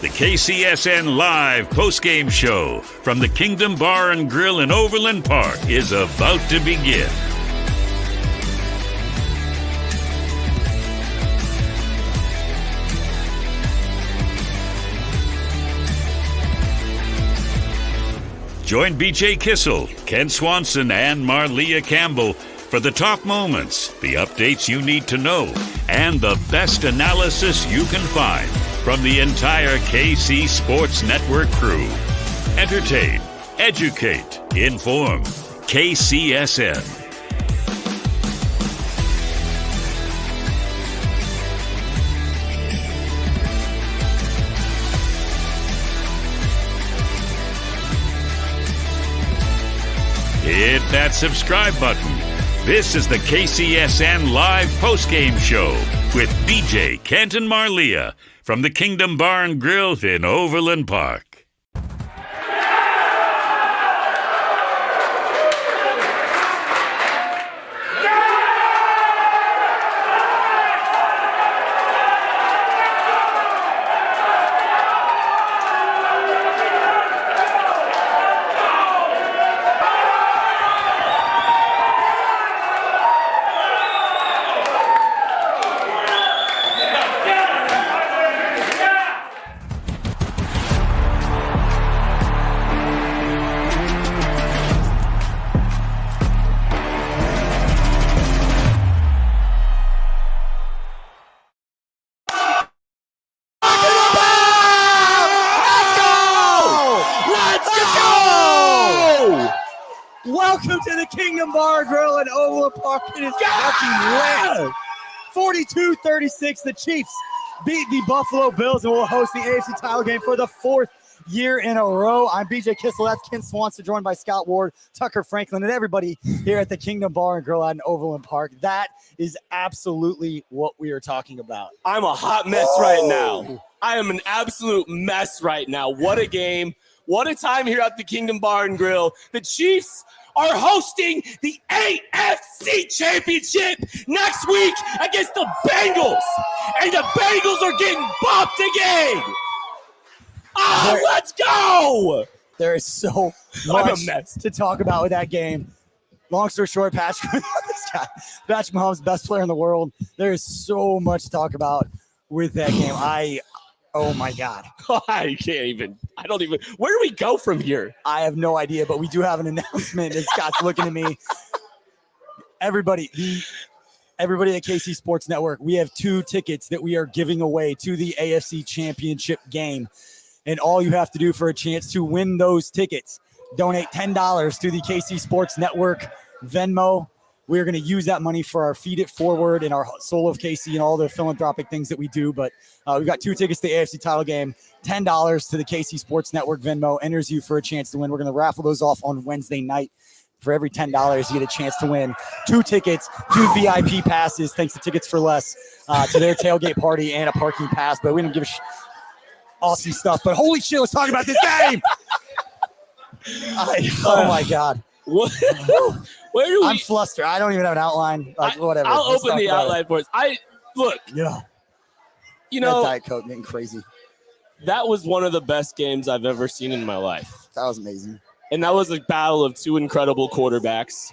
The KCSN Live postgame show from the Kingdom Bar and Grille in Overland Park is about to begin. Join BJ Kissel, Kent Swanson, and Marleah Campbell for the top moments, the updates you need to know, and the best analysis you can find from the entire KC Sports Network crew. Entertain, educate, inform. KCSN. Hit that subscribe button. This is the KCSN Live postgame show with BJ, Kent, and Marleah from the Kingdom Bar and Grille in Overland Park. Welcome to the Kingdom Bar and Grille in Overland Park. It is fucking lit. 42-36, the Chiefs beat the Buffalo Bills and will host the AFC title game for the fourth year in a row. I'm BJ Kissel, that's Kent Swanson, joined by Scott Ward, Tucker Franklin, and everybody here at the Kingdom Bar and Grille out in Overland Park. That is absolutely what we are talking about. I'm a hot mess right now. I am an absolute mess right now. What a game. What a time here at the Kingdom Bar and Grille. The Chiefs are hosting the AFC Championship next week against the Bengals. And the Bengals are getting bumped again. Oh, let's go. There is so much to talk about with that game. Long story short, Patrick Mahomes, best player in the world. There is so much to talk about with that game. Oh my God. I don't even. Where do we go from here? I have no idea, but we do have an announcement as Scott's looking at me. Everybody at KC Sports Network, we have 2 tickets that we are giving away to the AFC Championship game. And all you have to do for a chance to win those tickets, donate $10 to the KC Sports Network Venmo. We're going to use that money for our Feed It Forward and our Soul of KC and all the philanthropic things that we do. But we've got 2 tickets to the AFC title game, $10 to the KC Sports Network Venmo, enters you for a chance to win. We're going to raffle those off on Wednesday night. For every $10, you get a chance to win 2 tickets, 2 VIP passes, thanks to Tickets for Less, to their tailgate party and a parking pass. But we don't give awesome stuff. But holy shit, let's talk about this game. Oh, my God. What? I'm flustered. I don't even have an outline. Whatever. I'll open the outline for us. You know, Diet Coke getting crazy. That was one of the best games I've ever seen in my life. That was amazing. And that was a battle of 2 incredible quarterbacks.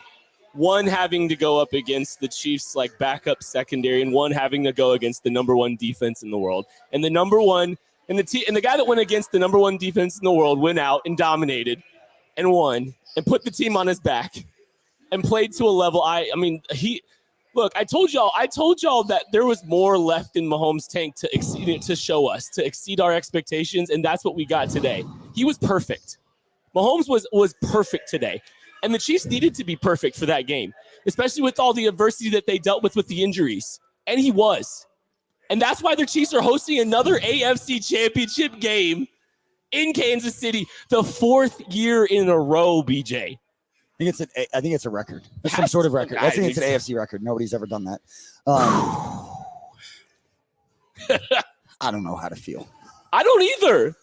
One having to go up against the Chiefs' backup secondary, and one having to go against the number 1 defense in the world. And the number 1 and the guy that went against the number 1 defense in the world went out and dominated and won and put the team on his back and played to a level. I told y'all that there was more left in Mahomes' tank to show us, to exceed our expectations, and that's what we got today. He was perfect. Mahomes was perfect today, and the Chiefs needed to be perfect for that game, especially with all the adversity that they dealt with the injuries, and he was. And that's why the Chiefs are hosting another AFC Championship game in Kansas City, the 4th year in a row, BJ. I think it's a record. It's some sort of record. I think it's an AFC record. Nobody's ever done that. I don't know how to feel. I don't either.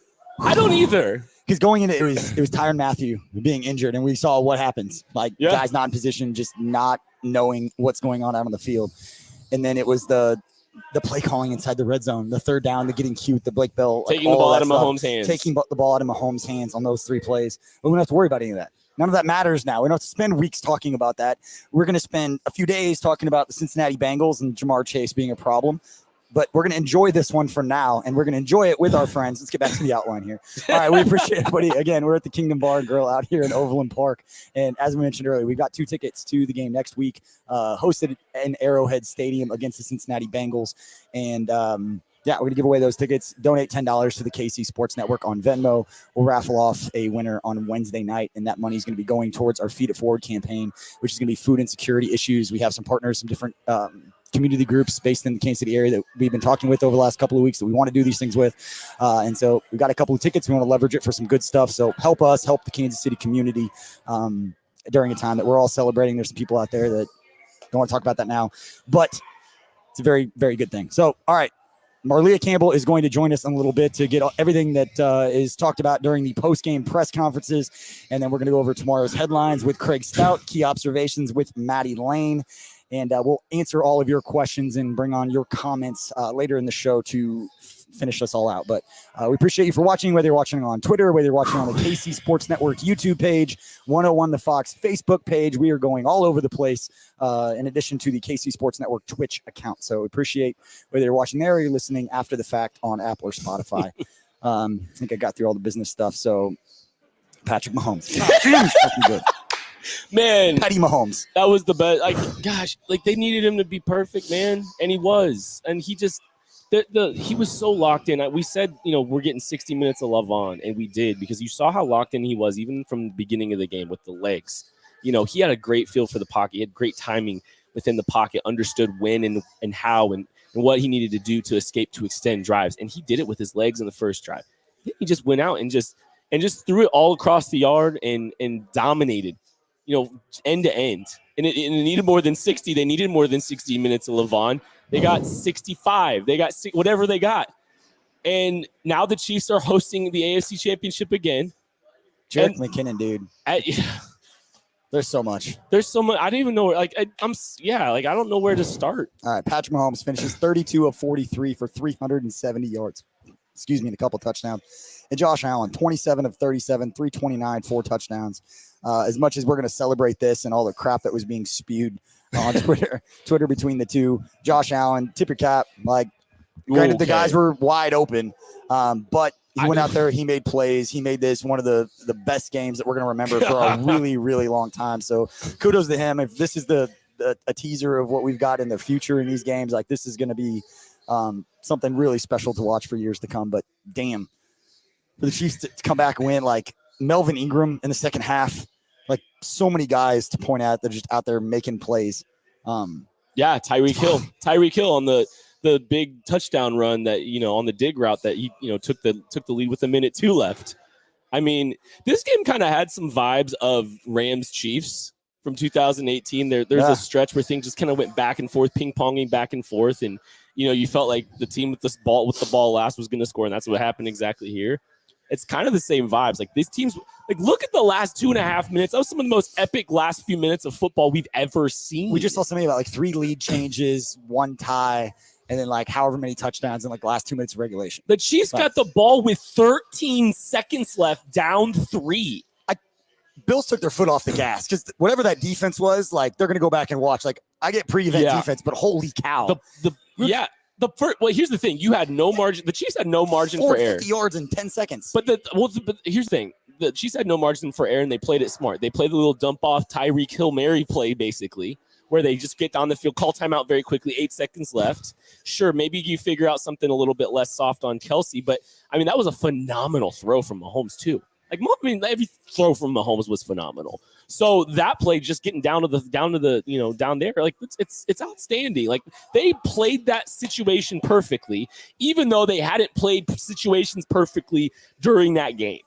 Because going into it was Tyrann Mathieu being injured, and we saw what happens. Guys not in position, just not knowing what's going on out on the field. And then it was the the play calling inside the red zone, the third down, the getting cute, the Blake Bell, taking the ball out of Mahomes' hands, taking the ball out of Mahomes' hands on those 3 plays. But we don't have to worry about any of that. None of that matters now. We don't have to spend weeks talking about that. We're going to spend a few days talking about the Cincinnati Bengals and Jamar Chase being a problem. But we're going to enjoy this one for now, and we're going to enjoy it with our friends. Let's get back to the outline here. All right, we appreciate everybody. Again, we're at the Kingdom Bar and Grille out here in Overland Park. And as we mentioned earlier, we've got 2 tickets to the game next week, hosted in Arrowhead Stadium against the Cincinnati Bengals. And, we're going to give away those tickets. Donate $10 to the KC Sports Network on Venmo. We'll raffle off a winner on Wednesday night, and that money is going to be going towards our Feed It Forward campaign, which is going to be food insecurity issues. We have some partners, some different community groups based in the Kansas City area that we've been talking with over the last couple of weeks that we want to do these things with. And so we've got a couple of tickets. We want to leverage it for some good stuff. So help us, help the Kansas City community during a time that we're all celebrating. There's some people out there that don't want to talk about that now, but it's a very, very good thing. So, all right. Marleah Campbell is going to join us in a little bit to get everything that is talked about during the post-game press conferences. And then we're going to go over tomorrow's headlines with Craig Stout, key observations with Maddie Lane. And we'll answer all of your questions and bring on your comments later in the show to finish us all out. But we appreciate you for watching, whether you're watching on Twitter, whether you're watching on the KC Sports Network YouTube page, 101 The Fox Facebook page. We are going all over the place in addition to the KC Sports Network Twitch account. So we appreciate whether you're watching there or you're listening after the fact on Apple or Spotify. I think I got through all the business stuff. So Patrick Mahomes. Good. Man, Patty Mahomes. That was the best. Like, gosh, like they needed him to be perfect, man, and he was. And he just, he was so locked in. We said, we're getting 60 minutes of love on, and we did because you saw how locked in he was, even from the beginning of the game with the legs. He had a great feel for the pocket. He had great timing within the pocket, understood when and how and what he needed to do to escape to extend drives, and he did it with his legs in the first drive. He just went out and just threw it all across the yard and dominated. End to end. And it needed more than 60. They needed more than 60 minutes of LeVon. They got 65. They got whatever they got. And now the Chiefs are hosting the AFC Championship again. Jerick McKinnon, dude. There's so much. There's so much. I don't even know where, I don't know where to start. All right, Patrick Mahomes finishes 32 of 43 for 370 yards. And a couple touchdowns. And Josh Allen, 27 of 37, 329, 4 touchdowns. As much as we're going to celebrate this and all the crap that was being spewed on Twitter between the two, Josh Allen, tip your cap. Granted, the guys were wide open, but he went out there. He made plays. He made this one of the best games that we're going to remember for a really, really long time. So kudos to him. If this is a teaser of what we've got in the future in these games, this is going to be something really special to watch for years to come. But damn, for the Chiefs to come back and win, Melvin Ingram in the second half, so many guys to point out that are just out there making plays. Tyreek Hill on the big touchdown run that, on the dig route that he, took the lead with 1:02 left. I mean, this game kind of had some vibes of Rams Chiefs from 2018. There's a stretch where things just kind of went back and forth, ping-ponging back and forth. And, you felt like the team with the ball last was going to score. And that's what happened exactly here. It's kind of the same vibes. These teams, look at the last 2.5 minutes. That was some of the most epic last few minutes of football we've ever seen. We just saw something about 3 lead changes, 1 tie, and then however many touchdowns in the last 2 minutes of regulation. The Chiefs got the ball with 13 seconds left, down 3. Bills took their foot off the gas because whatever that defense was, they're going to go back and watch. I get pre-event defense, but holy cow. Here's the thing. You had no margin. The Chiefs had no margin for error. 50 yards in 10 seconds. But here's the thing. The Chiefs had no margin for error, and they played it smart. They played the little dump-off Tyreek Hill Mary play, basically, where they just get down the field, call timeout very quickly, 8 seconds left. Sure, maybe you figure out something a little bit less soft on Kelsey, but, that was a phenomenal throw from Mahomes, too. Every throw from Mahomes was phenomenal. So that play, just getting down there, it's outstanding. They played that situation perfectly, even though they hadn't played situations perfectly during that game.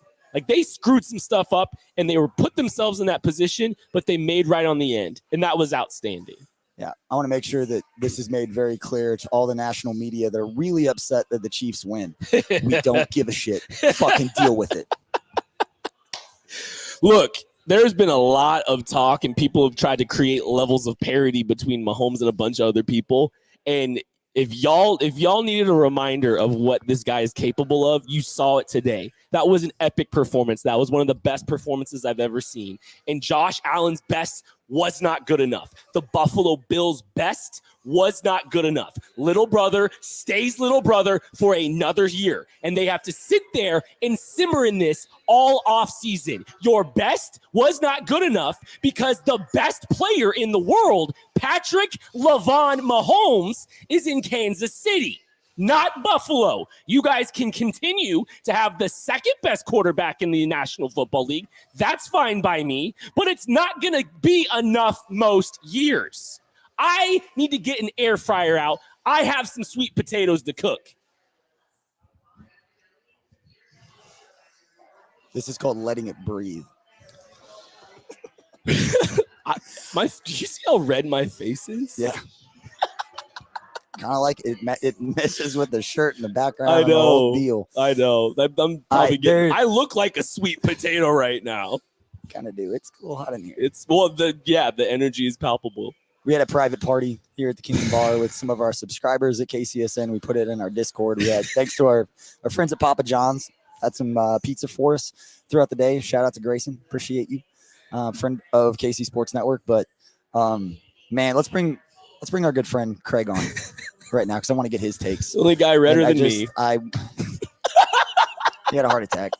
They screwed some stuff up and they were put themselves in that position, but they made right on the end, and that was outstanding. Yeah, I want to make sure that this is made very clear to all the national media that are really upset that the Chiefs win. We don't give a shit. Fucking deal with it. Look, there's been a lot of talk, and people have tried to create levels of parity between Mahomes and a bunch of other people. And If y'all needed a reminder of what this guy is capable of, you saw it today. That was an epic performance. That was one of the best performances I've ever seen. And Josh Allen's best was not good enough. The Buffalo Bills' best was not good enough. Little brother stays little brother for another year. And they have to sit there and simmer in this all off season. Your best was not good enough because the best player in the world, Patrick LaVon Mahomes, is in Kansas City, not Buffalo. You guys can continue to have the second best quarterback in the National Football League. That's fine by me, but it's not going to be enough most years. I need to get an air fryer out. I have some sweet potatoes to cook. This is called letting it breathe. Do you see how red my face is? Yeah. Kind of like it messes with the shirt in the background. I and the know. whole deal. I know. I'm probably I look like a sweet potato right now. Kind of do. It's a little hot in here. The energy is palpable. We had a private party here at the Kingdom Bar with some of our subscribers at KCSN. We put it in our Discord. We had, thanks to our friends at Papa John's, had some pizza for us throughout the day. Shout out to Grayson. Appreciate you. Friend of KC Sports Network. But, man, let's bring our good friend Craig on right now because I want to get his takes. The only guy redder than me. He had a heart attack.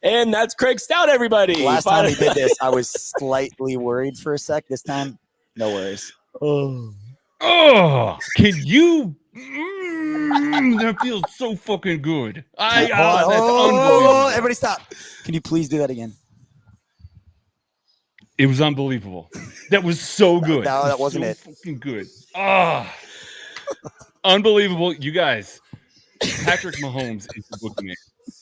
And that's Craig Stout, everybody. Last time he did this, I was slightly worried for a sec. This time, no worries. Oh, can you? That feels so fucking good. That's unbelievable. Everybody stop. Can you please do that again? It was unbelievable. That was so good. No, that wasn't it. Fucking good. Unbelievable. You guys, Patrick Mahomes is the boogeyman.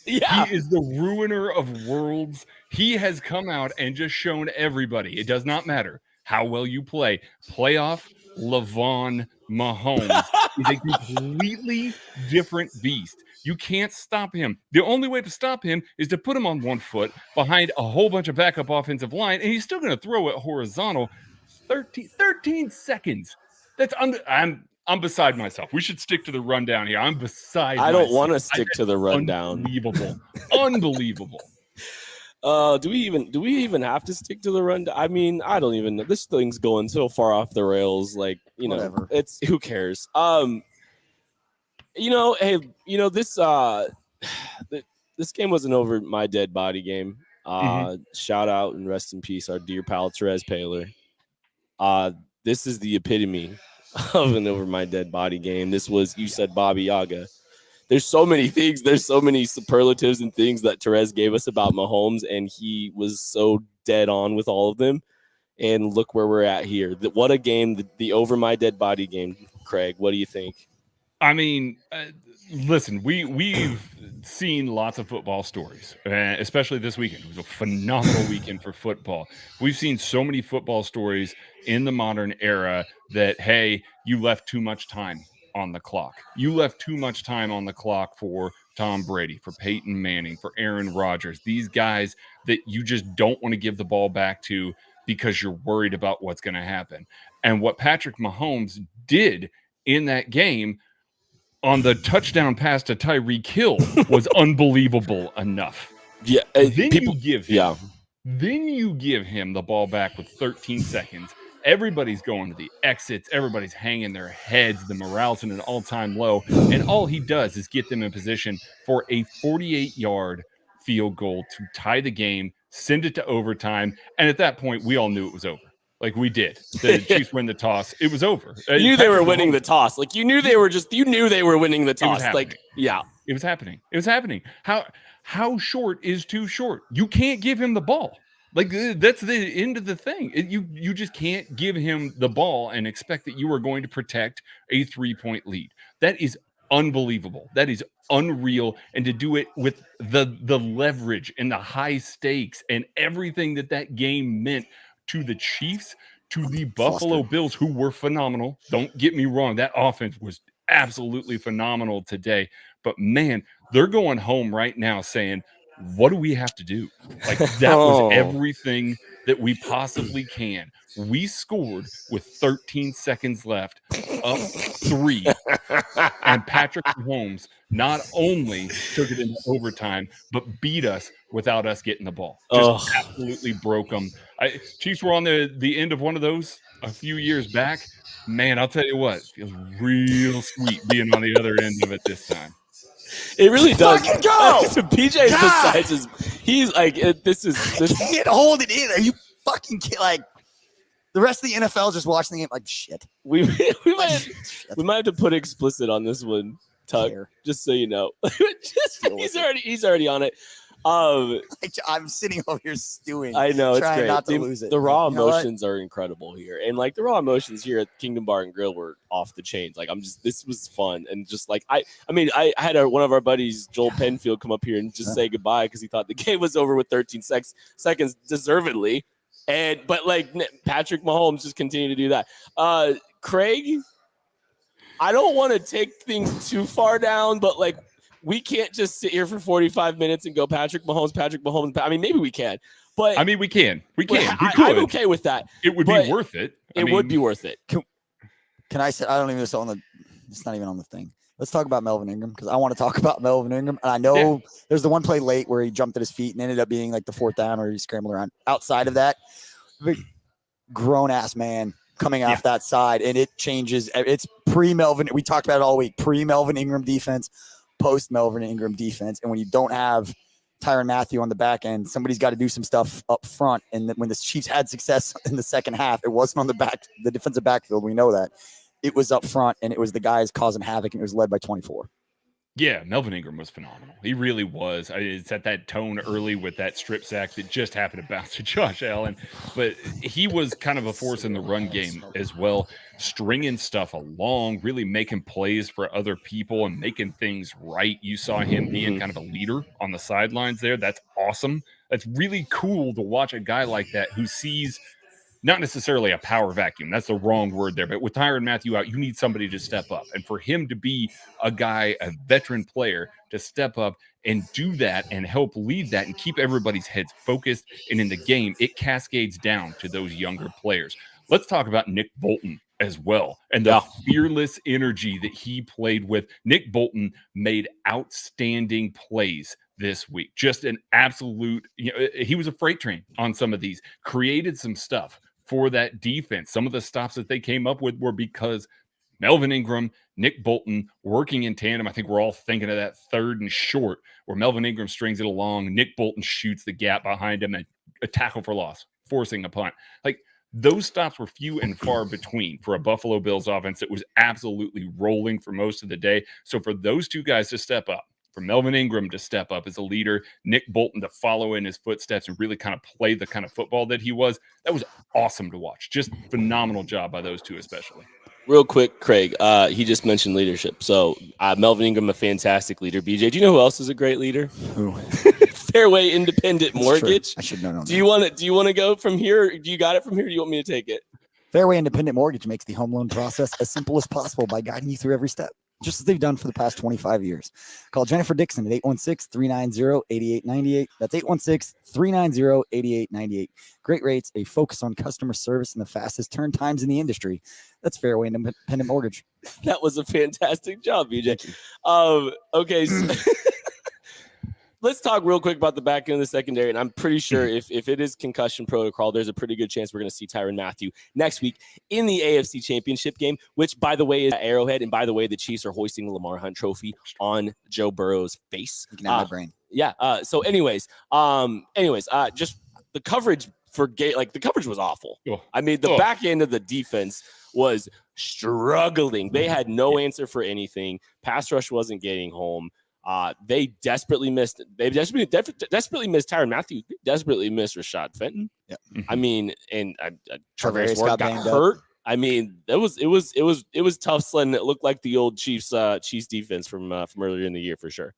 Yeah. He is the ruiner of worlds. He has come out and just shown everybody. It does not matter how well you play. Playoff LaVon Mahomes is a completely different beast. You can't stop him. The only way to stop him is to put him on one foot behind a whole bunch of backup offensive line, and he's still going to throw it horizontal. 13 seconds. I'm beside myself. We should stick to the rundown here. I'm beside myself. I don't want to stick to the rundown. Unbelievable. Do we even have to stick to the rundown? I mean, I don't even know. This thing's going so far off the rails. Like, Whatever. It's who cares? This game wasn't over my dead body game. Shout out and rest in peace, our dear pal Therese Paler. This is the epitome of an over my dead body game. This was, you said, Bobby Yaga. There's so many things. There's so many superlatives and things that Therese gave us about Mahomes, and he was so dead on with all of them. And look where we're at here. What a game, the over my dead body game. Craig, what do you think? I mean, listen, we've seen lots of football stories, especially this weekend. It was a phenomenal weekend for football. We've seen so many football stories in the modern era that, hey, you left too much time on the clock. You left too much time on the clock for Tom Brady, for Peyton Manning, for Aaron Rodgers, these guys that you just don't want to give the ball back to because you're worried about what's going to happen. And what Patrick Mahomes did in that game on the touchdown pass to Tyreek Hill was unbelievable enough. Yeah, Then you give him the ball back with 13 seconds. Everybody's going to the exits. Everybody's hanging their heads. The morale's in an all-time low. And all he does is get them in position for a 48-yard field goal to tie the game, send it to overtime. And at that point, we all knew it was over. Like, we did. The Chiefs win the toss. It was over. You knew they were winning the toss. Like, you knew they were winning the toss. Like, yeah. It was happening. It was happening. How short is too short? You can't give him the ball. Like, that's the end of the thing. You just can't give him the ball and expect that you are going to protect a 3-point lead. That is unbelievable. That is unreal. And to do it with the leverage and the high stakes and everything that game meant to the Chiefs, to the Buffalo Bills, who were phenomenal. Don't get me wrong. That offense was absolutely phenomenal today. But, man, they're going home right now saying, what do we have to do? Like, that was everything that we possibly can. We scored with 13 seconds left, up 3. And Patrick Mahomes not only took it into overtime, but beat us without us getting the ball. Just absolutely broke them. Chiefs were on the end of one of those a few years back. Man, I'll tell you what, it feels real sweet being on the other end of it this time. It really does. Fucking go! BJ besides his, he's like, this is. I can't hold it in. Are you fucking kidding? Like, the rest of the NFL is just watching the game like, shit. We might have to put explicit on this one, Tug, just so you know. He's already on it. I'm sitting over here stewing. I know, it's great. Not to lose it. The raw emotions are incredible here, and like the raw emotions here at Kingdom Bar and Grille were off the chains. Like this was fun, and just like I had one of our buddies, Joel Penfield, come up here and just say goodbye because he thought the game was over with 13 seconds, deservedly. But like Patrick Mahomes just continued to do that. Craig, I don't want to take things too far down, but like we can't just sit here for 45 minutes and go Patrick Mahomes. I mean, maybe we can, but I mean, we can. I'm okay with that. It would be worth it. It would be worth it. Can I say? I don't even know it's not even on the thing. Let's talk about Melvin Ingram because I want to talk about Melvin Ingram. And I know there's the one play late where he jumped at his feet and ended up being like the 4th down or he scrambled around. Outside of that, grown-ass man coming off that side, and it changes. It's pre-Melvin. We talked about it all week. Pre-Melvin Ingram defense, post-Melvin Ingram defense. And when you don't have Tyrann Mathieu on the back end, somebody's got to do some stuff up front. And when the Chiefs had success in the second half, it wasn't on the defensive backfield. We know that. It was up front, and it was the guys causing havoc, and it was led by 24. Yeah, Melvin Ingram was phenomenal. He really was. It's at that tone early with that strip sack that just happened to bounce to Josh Allen. But he was kind of a force in the run game as well, stringing stuff along, really making plays for other people and making things right. You saw him being kind of a leader on the sidelines there. That's awesome. That's really cool to watch a guy like that who sees – not necessarily a power vacuum. That's the wrong word there. But with Tyrann Mathieu out, you need somebody to step up. And for him to be a guy, a veteran player, to step up and do that and help lead that and keep everybody's heads focused and in the game, it cascades down to those younger players. Let's talk about Nick Bolton as well and the fearless energy that he played with. Nick Bolton made outstanding plays this week. Just an absolute, he was a freight train on some of these, created some stuff for that defense. Some of the stops that they came up with were because Melvin Ingram, Nick Bolton working in tandem. I think we're all thinking of that 3rd and short where Melvin Ingram strings it along. Nick Bolton shoots the gap behind him and a tackle for loss, forcing a punt. Like those stops were few and far between for a Buffalo Bills offense that was absolutely rolling for most of the day. So for those two guys to step up, for Melvin Ingram to step up as a leader, Nick Bolton to follow in his footsteps and really kind of play the kind of football that he was, that was awesome to watch. Just phenomenal job by those two especially. Real quick, Craig, he just mentioned leadership. So Melvin Ingram, a fantastic leader. BJ, do you know who else is a great leader? Who? Fairway Independent Mortgage. I should know. Do you want to go from here? Do you got it from here? Or do you want me to take it? Fairway Independent Mortgage makes the home loan process as simple as possible by guiding you through every step, just as they've done for the past 25 years. Call Jennifer Dixon at 816-390-8898. That's 816-390-8898. Great rates, a focus on customer service, and the fastest turn times in the industry. That's Fairway Independent Mortgage. That was a fantastic job, BJ. Okay, so let's talk real quick about the back end of the secondary. And I'm pretty sure if it is concussion protocol, there's a pretty good chance we're going to see Tyrann Mathieu next week in the AFC Championship game, which, by the way, is Arrowhead. And by the way, the Chiefs are hoisting the Lamar Hunt Trophy on Joe Burrow's face. You can have my brain. Yeah. So anyways, just the coverage for the coverage was awful. I mean, the back end of the defense was struggling. They had no answer for anything. Pass rush wasn't getting home. They desperately missed. They desperately missed Tyrann Mathieu. They desperately missed Rashad Fenton. Yeah. I mean, and Travis Ward got hurt. I mean, it was tough sledding. It looked like the old Chiefs defense from earlier in the year for sure.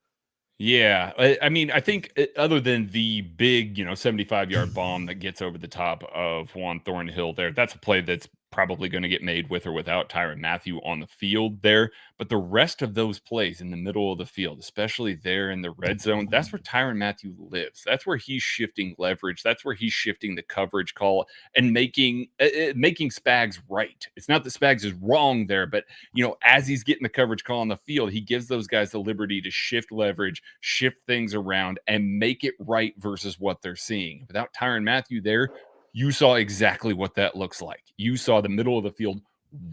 Yeah, I mean, I think other than the big, 75-yard bomb that gets over the top of Juan Thornhill there, that's a play that's probably going to get made with or without Tyrann Mathieu on the field there. But the rest of those plays in the middle of the field, especially there in the red zone, that's where Tyrann Mathieu lives. That's where he's shifting leverage. That's where he's shifting the coverage call and making Spags right. It's not that Spags is wrong there, but as he's getting the coverage call on the field, he gives those guys the liberty to shift leverage, shift things around, and make it right versus what they're seeing. Without Tyrann Mathieu there, you saw exactly what that looks like. You saw the middle of the field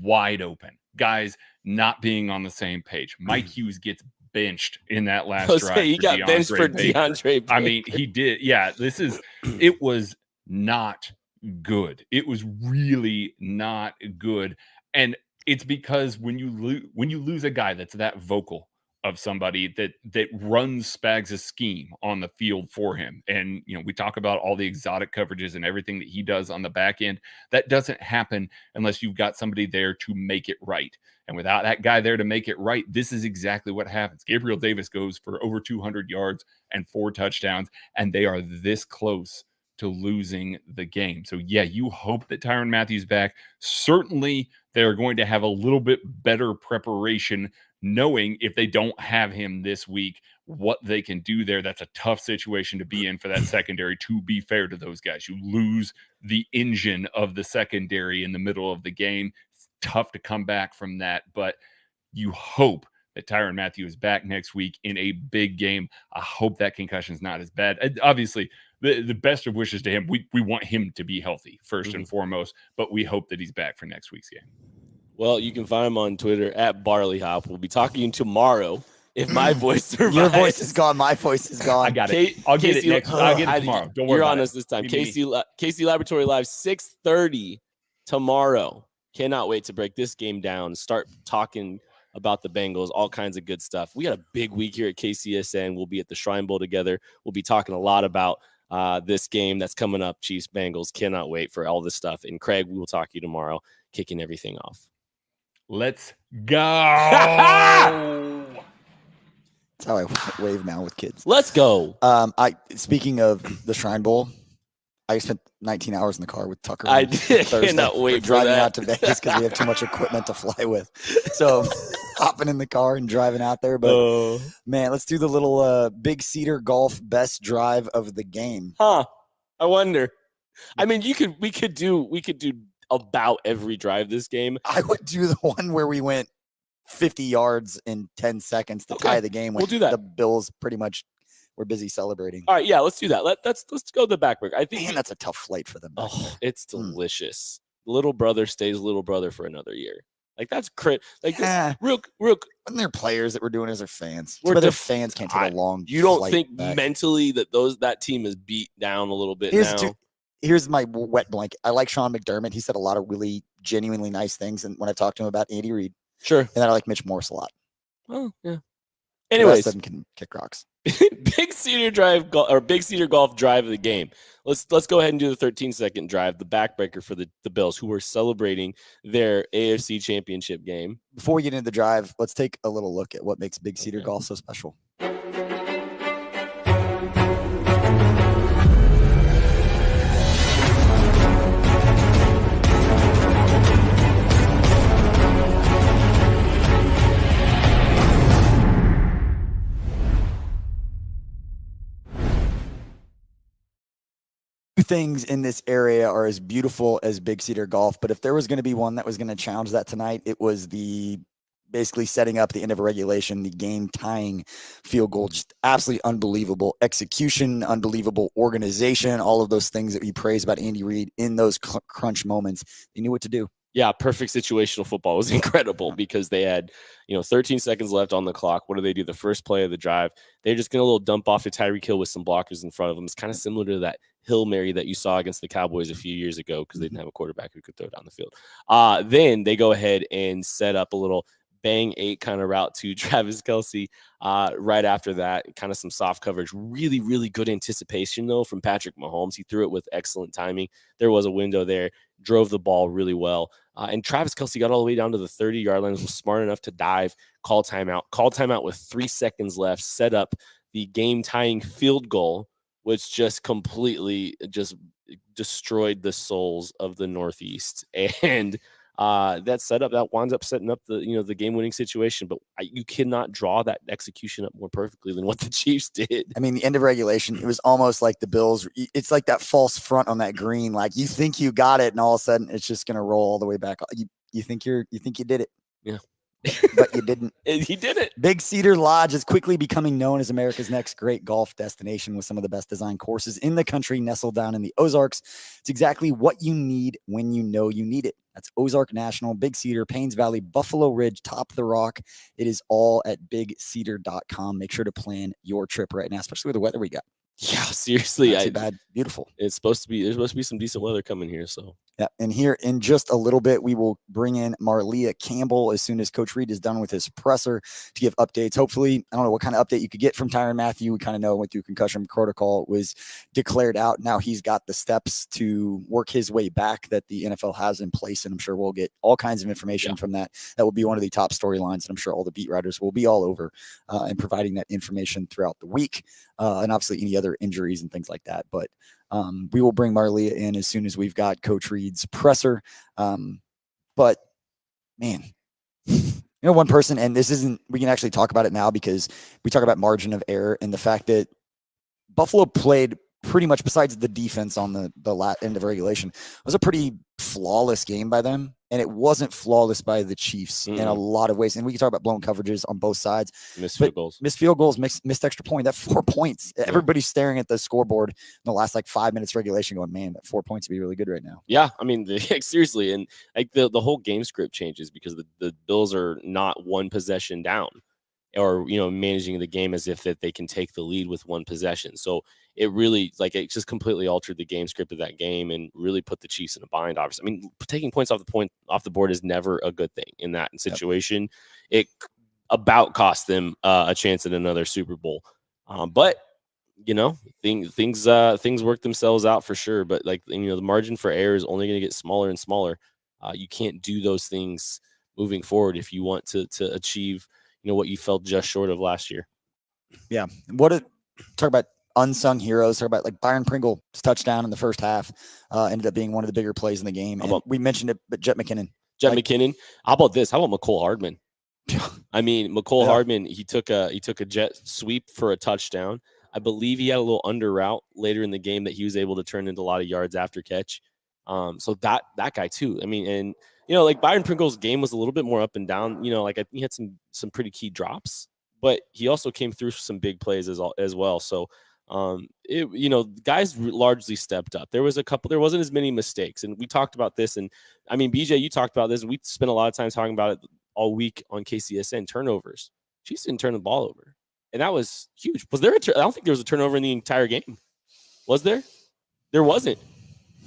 wide open. Guys not being on the same page. Mike Hughes gets benched in that last drive. He got benched for DeAndre Baker. I mean, he did. Yeah, it was not good. It was really not good. And it's because when you lose a guy that's that vocal of somebody that runs Spags' scheme on the field for him. And, we talk about all the exotic coverages and everything that he does on the back end. That doesn't happen unless you've got somebody there to make it right. And without that guy there to make it right, this is exactly what happens. Gabriel Davis goes for over 200 yards and 4 touchdowns, and they are this close to losing the game. So yeah, you hope that Tyrann Mathieu's back. Certainly they're going to have a little bit better preparation, knowing if they don't have him this week, what they can do there. That's a tough situation to be in for that secondary, to be fair to those guys. You lose the engine of the secondary in the middle of the game. It's tough to come back from that, but you hope that Tyrann Mathieu is back next week in a big game. I hope that concussion is not as bad. Obviously, the best of wishes to him. We want him to be healthy first and foremost, but we hope that he's back for next week's game. Well, you can find him on Twitter at BarleyHop. We'll be talking tomorrow if my voice survives. Your voice is gone. My voice is gone. I got it. I'll get it next. I'll get it tomorrow. Don't worry. You're on us this time. KC Laboratory Live, 6:30 tomorrow. Cannot wait to break this game down. Start talking about the Bengals, all kinds of good stuff. We got a big week here at KCSN. We'll be at the Shrine Bowl together. We'll be talking a lot about this game that's coming up, Chiefs Bengals. Cannot wait for all this stuff. And Craig, we will talk to you tomorrow, kicking everything off. Let's go. That's how I wave now with kids. Let's go. Speaking of the Shrine Bowl, I spent 19 hours in the car with Tucker. I did. Cannot wait for driving that. out to Vegas because we have too much equipment to fly with. So hopping in the car and driving out there. But man, let's do the little Big Cedar Golf best drive of the game. Huh? I wonder. I mean, we could do about every drive this game. I would do the one where we went 50 yards in 10 seconds to tie the game. We'll do that. The Bills pretty much were busy celebrating. All right, yeah, let's do that. Let's go to the back break. I think that's a tough flight for them. Oh, it's delicious. Little brother stays little brother for another year. Like that's like this real. Wasn't there players that were doing it as their fans? Their fans can't take a long. You don't flight think back. Mentally that team is beat down a little bit now? Here's my wet blanket. I like Sean McDermott. He said a lot of really genuinely nice things, and when I talked to him about Andy Reid, sure. And then I like Mitch Morse a lot. Oh yeah. Anyways, the rest of them can kick rocks. Big Cedar Golf drive of the game. Let's go ahead and do the 13-second drive, the backbreaker for the Bills, who were celebrating their AFC championship game. Before we get into the drive, let's take a little look at what makes Big Cedar Golf so special. Things in this area are as beautiful as Big Cedar Golf, but if there was going to be one that was going to challenge that tonight, it was the basically setting up the end of a regulation, the game tying field goal. Just absolutely unbelievable execution, unbelievable organization, all of those things that we praise about Andy Reid in those crunch moments. They knew what to do. Yeah, perfect situational football. It was incredible because they had, 13 seconds left on the clock. What do? The first play of the drive, they're just going to little dump off to Tyreek Hill with some blockers in front of them. It's kind of similar to that Hill Mary that you saw against the Cowboys a few years ago because they didn't have a quarterback who could throw down the field. Then they go ahead and set up a little bang 8 kind of route to Travis Kelce. Right after that, kind of some soft coverage. Really, really good anticipation, though, from Patrick Mahomes. He threw it with excellent timing. There was a window there, drove the ball really well. And Travis Kelce got all the way down to the 30-yard line, was smart enough to dive, call timeout with 3 seconds left, set up the game-tying field goal, which just completely just destroyed the souls of the Northeast, and that winds up setting up the game-winning situation. But you cannot draw that execution up more perfectly than what the Chiefs did. I mean, the end of regulation, it was almost like the Bills. It's like that false front on that green. Like you think you got it, and all of a sudden it's just going to roll all the way back. You think you did it. Yeah. But you didn't. He did it. Big Cedar Lodge is quickly becoming known as America's next great golf destination with some of the best designed courses in the country nestled down in the Ozarks. It's exactly what you need when you know you need it. That's Ozark National, Big Cedar, Paynes Valley, Buffalo Ridge, Top of the Rock. It is all at bigcedar.com. Make sure to plan your trip right now, especially with the weather we got. Yeah, seriously. Not too bad. Beautiful. There's supposed to be some decent weather coming here. So yeah, and here in just a little bit, we will bring in Marleah Campbell as soon as Coach Reed is done with his presser to give updates. Hopefully, I don't know what kind of update you could get from Tyrann Mathieu. We kind of know went through concussion protocol, was declared out. Now he's got the steps to work his way back that the NFL has in place, and I'm sure we'll get all kinds of information from that. That will be one of the top storylines, and I'm sure all the beat writers will be all over and providing that information throughout the week, and obviously any other injuries and things like that. But we will bring Marleah in as soon as we've got Coach Reed's presser. But man, one person, and this isn't, we can actually talk about it now because we talk about margin of error and the fact that Buffalo played pretty much, besides the defense on the end of regulation, it was a pretty flawless game by them. And it wasn't flawless by the Chiefs in a lot of ways. And we can talk about blown coverages on both sides. Missed field goals, missed extra point. That 4 points. Yeah. Everybody's staring at the scoreboard in the last 5 minutes regulation going, man, that 4 points would be really good right now. Yeah, I mean, seriously. And the whole game script changes because the Bills are not one possession down or, managing the game as if that they can take the lead with one possession. So it really, it just completely altered the game script of that game and really put the Chiefs in a bind, obviously. I mean, taking points off the board is never a good thing in that situation. Yep. It about cost them a chance at another Super Bowl. But, things work themselves out for sure. But, the margin for error is only going to get smaller and smaller. You can't do those things moving forward if you want to achieve, what you fell just short of last year. Yeah. Talk about unsung heroes. Talk about Byron Pringle's touchdown in the first half ended up being one of the bigger plays in the game. And we mentioned it, but Jet McKinnon. McKinnon. How about this? How about McCole Hardman? I mean, McCole Hardman, he took a jet sweep for a touchdown. I believe he had a little under route later in the game that he was able to turn into a lot of yards after catch. So that guy too. I mean, and Byron Pringle's game was a little bit more up and down. I think he had some pretty key drops, but he also came through some big plays as well. So, guys largely stepped up. There wasn't as many mistakes, and we talked about this. And I mean, BJ, you talked about this, and we spent a lot of time talking about it all week on KCSN. Turnovers. Chiefs didn't turn the ball over, and that was huge. Was there I don't think there was a turnover in the entire game. Was there? There wasn't.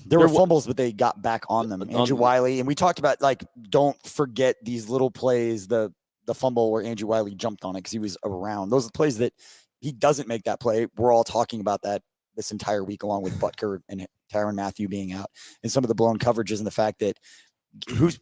There were fumbles, but they got back on them. Andrew Wiley, and we talked about don't forget these little plays. The fumble where Andrew Wiley jumped on it because he was around. Those are the plays that he doesn't make that play. We're all talking about that this entire week, along with Butker and Tyrann Mathieu being out, and some of the blown coverages, and the fact that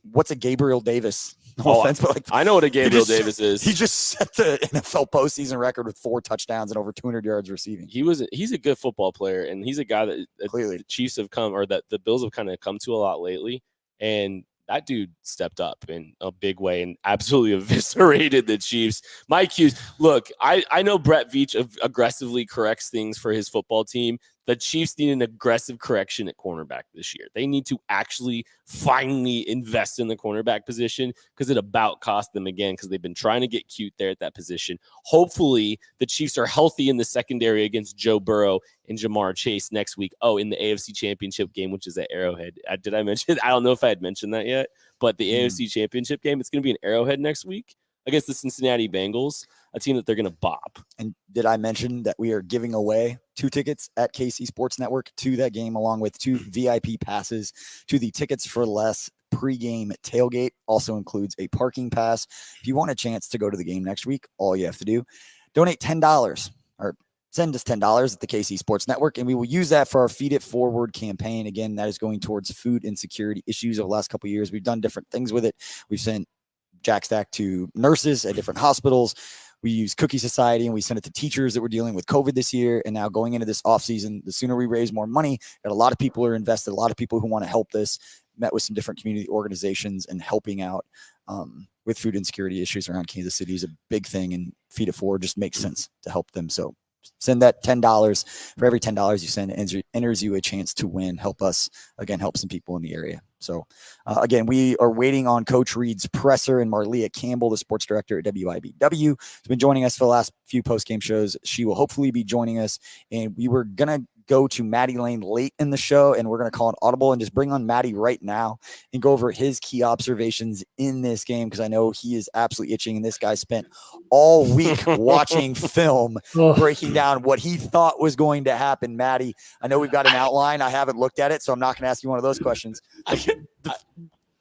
what's a Gabriel Davis? No offense, but I know what a Gabriel Davis is. He just set the NFL postseason record with 4 touchdowns and over 200 yards receiving. He's a good football player, and he's a guy that clearly the Chiefs have come, or that the Bills have kind of come to a lot lately. And that dude stepped up in a big way and absolutely eviscerated the Chiefs. My cues. Look, I know Brett Veach aggressively corrects things for his football team. The Chiefs need an aggressive correction at cornerback this year. They need to actually finally invest in the cornerback position because it about cost them again because they've been trying to get cute there at that position. Hopefully, the Chiefs are healthy in the secondary against Joe Burrow and Jamar Chase next week. Oh, in the AFC Championship game, which is at Arrowhead. Did I mention? I don't know if I had mentioned that yet, but the AFC Championship game, it's going to be in Arrowhead next week against the Cincinnati Bengals, a team that they're going to bop. And did I mention that we are giving away 2 tickets at KC Sports Network to that game, along with 2 VIP passes to the Tickets for Less pregame tailgate? Also includes a parking pass. If you want a chance to go to the game next week, all you have to do, donate $10 or send us $10 at the KC Sports Network, and we will use that for our Feed It Forward campaign. Again, that is going towards food insecurity issues over the last couple of years. We've done different things with it. We've sent Jack Stack to nurses at different hospitals. we use Cookie Society and we send it to teachers that were dealing with COVID this year. And now going into this off season, the sooner we raise more money, and a lot of people are invested, a lot of people who want to help this, met with some different community organizations and helping out with food insecurity issues around Kansas City is a big thing, and Feed It Forward just makes sense to help them. So send that $10. For every $10 you send, it enters you a chance to win. Help us, again, help some people in the area. So, again, we are waiting on Coach Reed's presser, and Marleah Campbell, the sports director at WIBW, has been joining us for the last few post-game shows. She will hopefully be joining us, and we were going to go to Maddie Lane late in the show, and we're going to call an audible and just bring on Maddie right now and go over his key observations in this game, because I know he is absolutely itching, and this guy spent all week watching film, breaking down what he thought was going to happen. Maddie, I know we've got an outline. I haven't looked at it, so I'm not going to ask you one of those questions.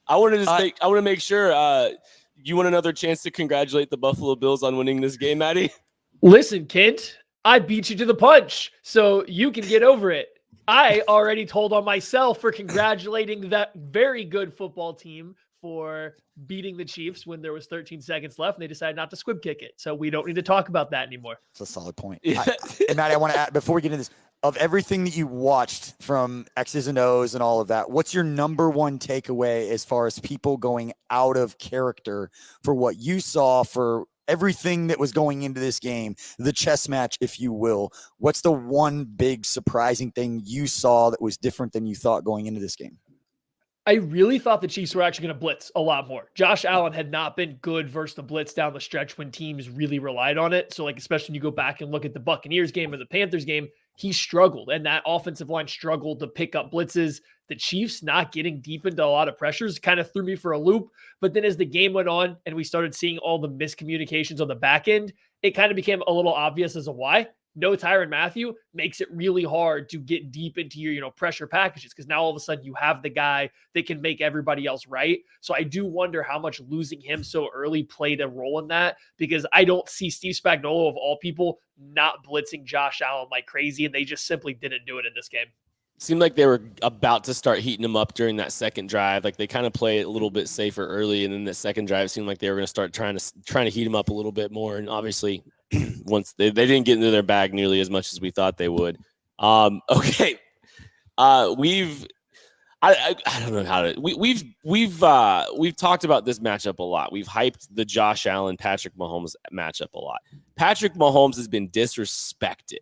I want to make sure you want another chance to congratulate the Buffalo Bills on winning this game, Maddie. Listen, Kent, I beat you to the punch, so you can get over it. I already told on myself for congratulating that very good football team for beating the Chiefs when there was 13 seconds left, and they decided not to squib kick it. So we don't need to talk about that anymore. That's a solid point. And Maddie, I want to add, before we get into this, of everything that you watched from X's and O's and all of that, what's your number one takeaway as far as people going out of character for what you saw, for everything that was going into this game, the chess match, if you will? What's the one big surprising thing you saw that was different than you thought going into this game? I really thought the Chiefs were actually going to blitz a lot more. Josh Allen had not been good versus the blitz down the stretch when teams really relied on it. So, like, especially when you go back and look at the Buccaneers game or the Panthers game, he struggled, and that offensive line struggled to pick up blitzes. The Chiefs not getting deep into a lot of pressures kind of threw me for a loop. But then as the game went on and we started seeing all the miscommunications on the back end, it kind of became a little obvious as to why. No Tyrann Mathieu makes it really hard to get deep into your, pressure packages, because now all of a sudden you have the guy that can make everybody else right. So I do wonder how much losing him so early played a role in that, because I don't see Steve Spagnuolo, of all people, not blitzing Josh Allen like crazy, and they just simply didn't do it in this game. Seemed like they were about to start heating him up during that second drive. Like, they kind of play it a little bit safer early, and then the second drive seemed like they were going to start trying to heat him up a little bit more. And obviously, once they didn't get into their bag nearly as much as we thought they would. Okay, I don't know how to. We've talked about this matchup a lot. We've hyped the Josh Allen Patrick Mahomes matchup a lot. Patrick Mahomes has been disrespected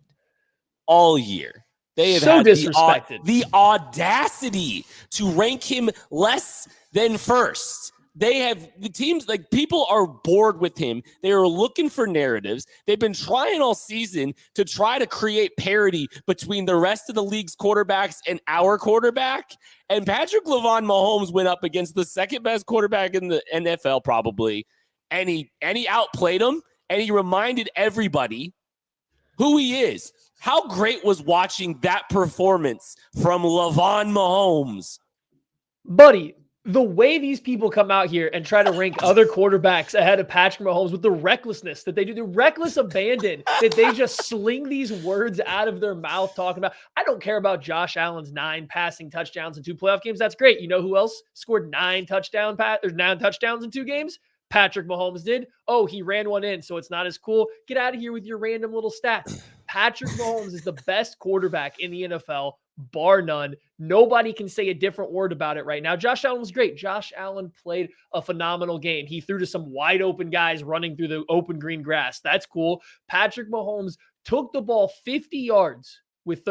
all year. They have had disrespected. The audacity to rank him less than first. They have the teams, like, people are bored with him. They are looking for narratives. They've been trying all season to try to create parity between the rest of the league's quarterbacks and our quarterback. And Patrick Mahomes went up against the second best quarterback in the NFL, probably. And he outplayed him, and he reminded everybody who he is. How great was watching that performance from Mahomes? Buddy, the way these people come out here and try to rank other quarterbacks ahead of Patrick Mahomes with the recklessness that they do, the reckless abandon that they just sling these words out of their mouth talking about. I don't care about Josh Allen's 9 passing touchdowns in 2 playoff games. That's great. You know who else scored 9 touchdowns in 2 games? Patrick Mahomes did. Oh, he ran one in, so it's not as cool. Get out of here with your random little stats. Patrick Mahomes is the best quarterback in the NFL, bar none. Nobody can say a different word about it right now. Josh Allen was great. Josh Allen played a phenomenal game. He threw to some wide open guys running through the open green grass. That's cool. Patrick Mahomes took the ball 50 yards with